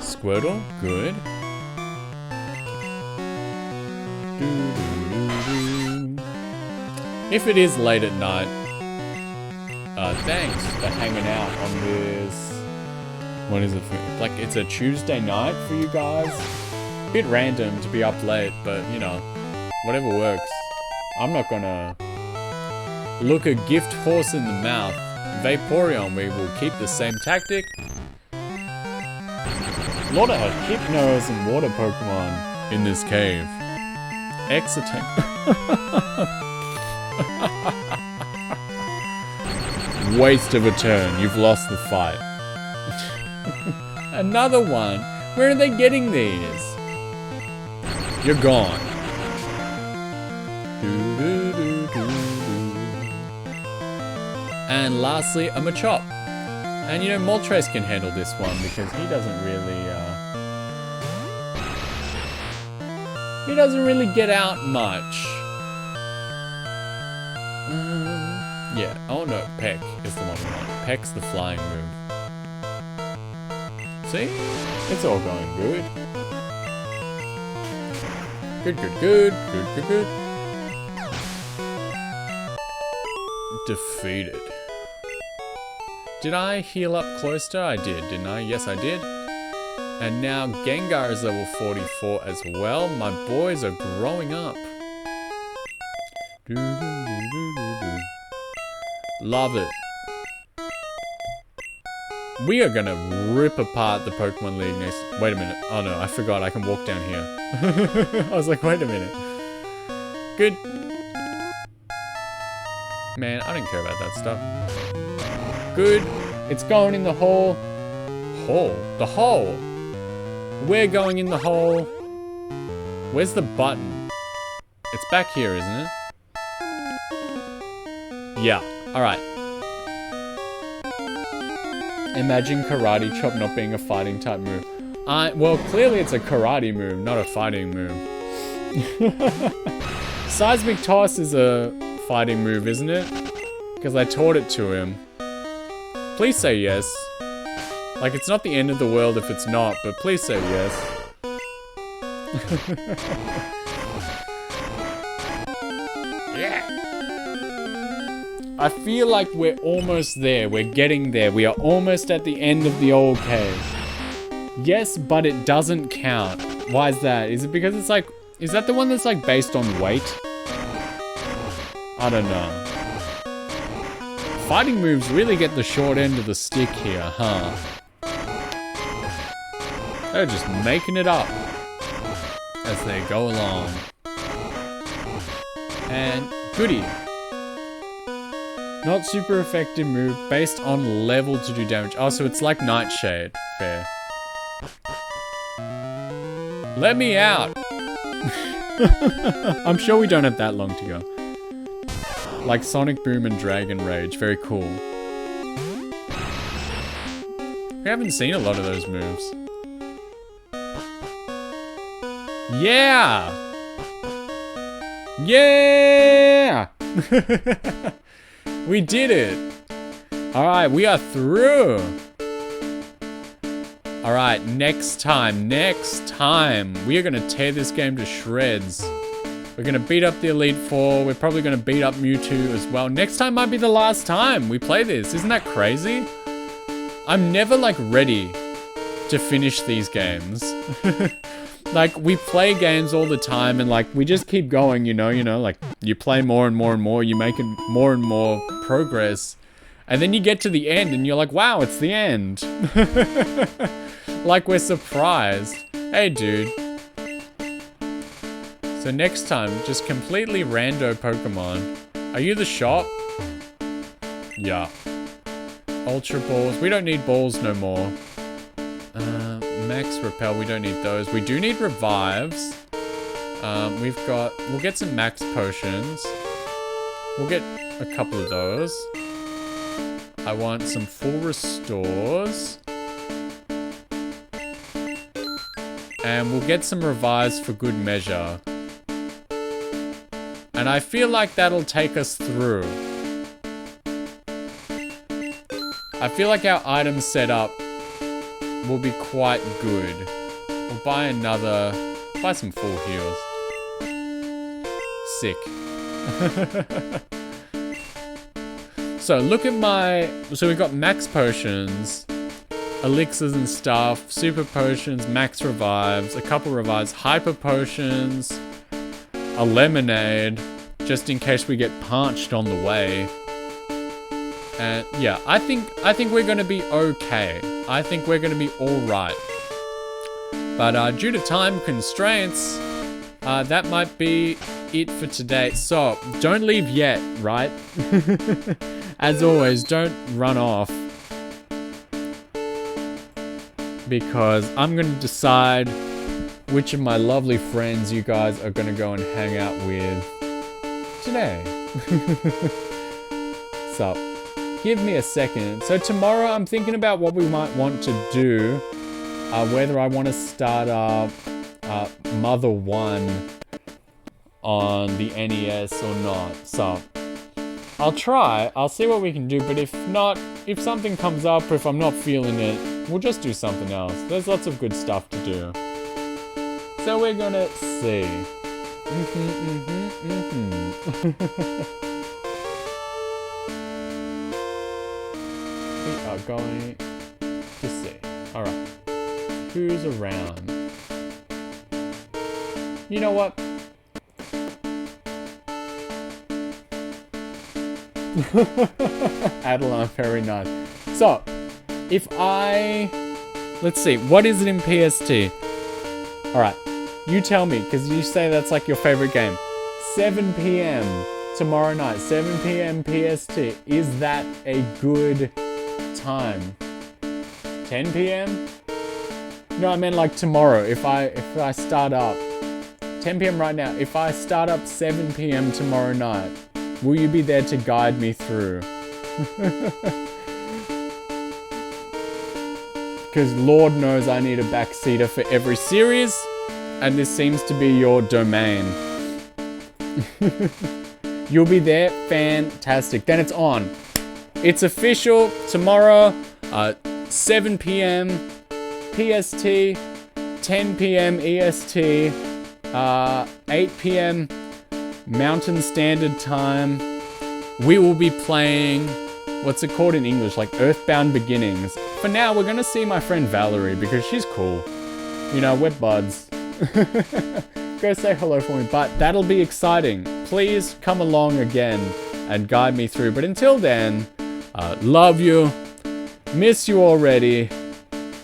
Squirtle, good. If it is late at night, thanks for hanging out on this. What is it for? Like, it's a Tuesday night for you guys. Bit random to be up late, but you know, whatever works. I'm not gonna look a gift horse in the mouth. Vaporeon, we will keep the same tactic. A lot of Hypnos and water Pokemon in this cave. Exciting. Waste of a turn. You've lost the fight. Another one. Where are they getting these? You're gone. And lastly, a Machop. And you know, Moltres can handle this one because he doesn't really get out much. Yeah, oh no, Peck is the one we want. Peck's the flying move. See? It's all going good. Good. Defeated. Did I heal up Cloister? I did, didn't I? Yes, I did. And now Gengar is level 44 as well. My boys are growing up. Love it. We are gonna rip apart the Pokemon League next. Wait a minute. Oh no, I forgot I can walk down here. I was like, wait a minute. Good. Man, I don't care about that stuff. Good. It's going in the hole. Hole? The hole. We're going in the hole. Where's the button? It's back here, isn't it? Yeah. Alright. Imagine Karate Chop not being a fighting type move. Well, clearly it's a karate move, not a fighting move. Seismic Toss is a fighting move, isn't it? Because I taught it to him. Please say yes. Like, it's not the end of the world if it's not, but please say yes. Yeah. I feel like we're almost there. We're getting there. We are almost at the end of the old cave. Yes, but it doesn't count. Why is that? Is it because it's like... Is that the one that's like based on weight? I don't know. Fighting moves really get the short end of the stick here, huh? They're just making it up as they go along. And goody. Not super effective move based on level to do damage. Oh, so it's like Nightshade. Fair. Let me out. I'm sure we don't have that long to go. Like Sonic Boom and Dragon Rage. Very cool. We haven't seen a lot of those moves. Yeah! Yeah! We did it! Alright, we are through! Alright, next time, we are gonna tear this game to shreds. We're gonna beat up the Elite Four, we're probably gonna beat up Mewtwo as well. Next time might be the last time we play this, isn't that crazy? I'm never like ready to finish these games. Like, we play games all the time and like, we just keep going, you know, like, you play more and more and more, you make more and more progress. And then you get to the end and you're like, wow, it's the end. Like, we're surprised. Hey, dude. So next time, just completely rando Pokemon. Are you the shop? Yeah. Ultra Balls. We don't need balls no more. Max Repel, we don't need those. We do need Revives. We'll get some Max Potions. We'll get a couple of those. I want some full Restores. And we'll get some Revives for good measure. And I feel like that'll take us through. I feel like our item setup will be quite good. We'll buy some full heals. Sick. So look at so we've got max potions, elixirs and stuff, super potions, max revives, a couple revives, hyper potions, a lemonade, just in case we get parched on the way. And yeah, I think we're gonna be okay. I think we're gonna be alright. But due to time constraints, that might be it for today. So, don't leave yet, right? As always, don't run off. Because I'm gonna decide which of my lovely friends you guys are gonna go and hang out with today. So, give me a second. So tomorrow I'm thinking about what we might want to do. Whether I want to start up Mother 1 on the NES or not. So I'll try. I'll see what we can do. But if not, if something comes up, if I'm not feeling it, we'll just do something else. There's lots of good stuff to do. So we're gonna see. We are going to see. Alright. Who's around? You know what? Adeline, very nice. So, let's see, what is it in PST? Alright, you tell me, because you say that's like your favorite game. 7 PM tomorrow night, 7 PM PST. Is that a good time? 10 PM? No, I meant like tomorrow. If I start up 10 PM right now, if I start up 7 PM tomorrow night, will you be there to guide me through? Because Lord knows I need a backseater for every series, and this seems to be your domain. You'll be there? Fantastic. Then it's on. It's official. Tomorrow, 7 PM PST, 10 PM EST, 8 PM Mountain Standard Time. We will be playing, what's it called in English? Like Earthbound Beginnings. For now, we're gonna see my friend Valerie because she's cool. You know, we're buds. Go say hello for me, but that'll be exciting. Please come along again and guide me through. But until then, love you, miss you already,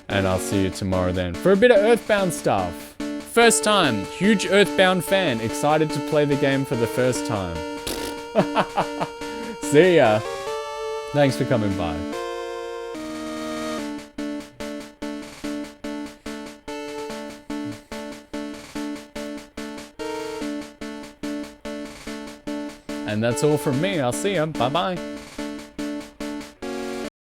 and I'll see you tomorrow then for a bit of Earthbound stuff. First time, huge Earthbound fan, excited to play the game for the first time. See ya. Thanks for coming by. And that's all from me. I'll see ya. Bye-bye.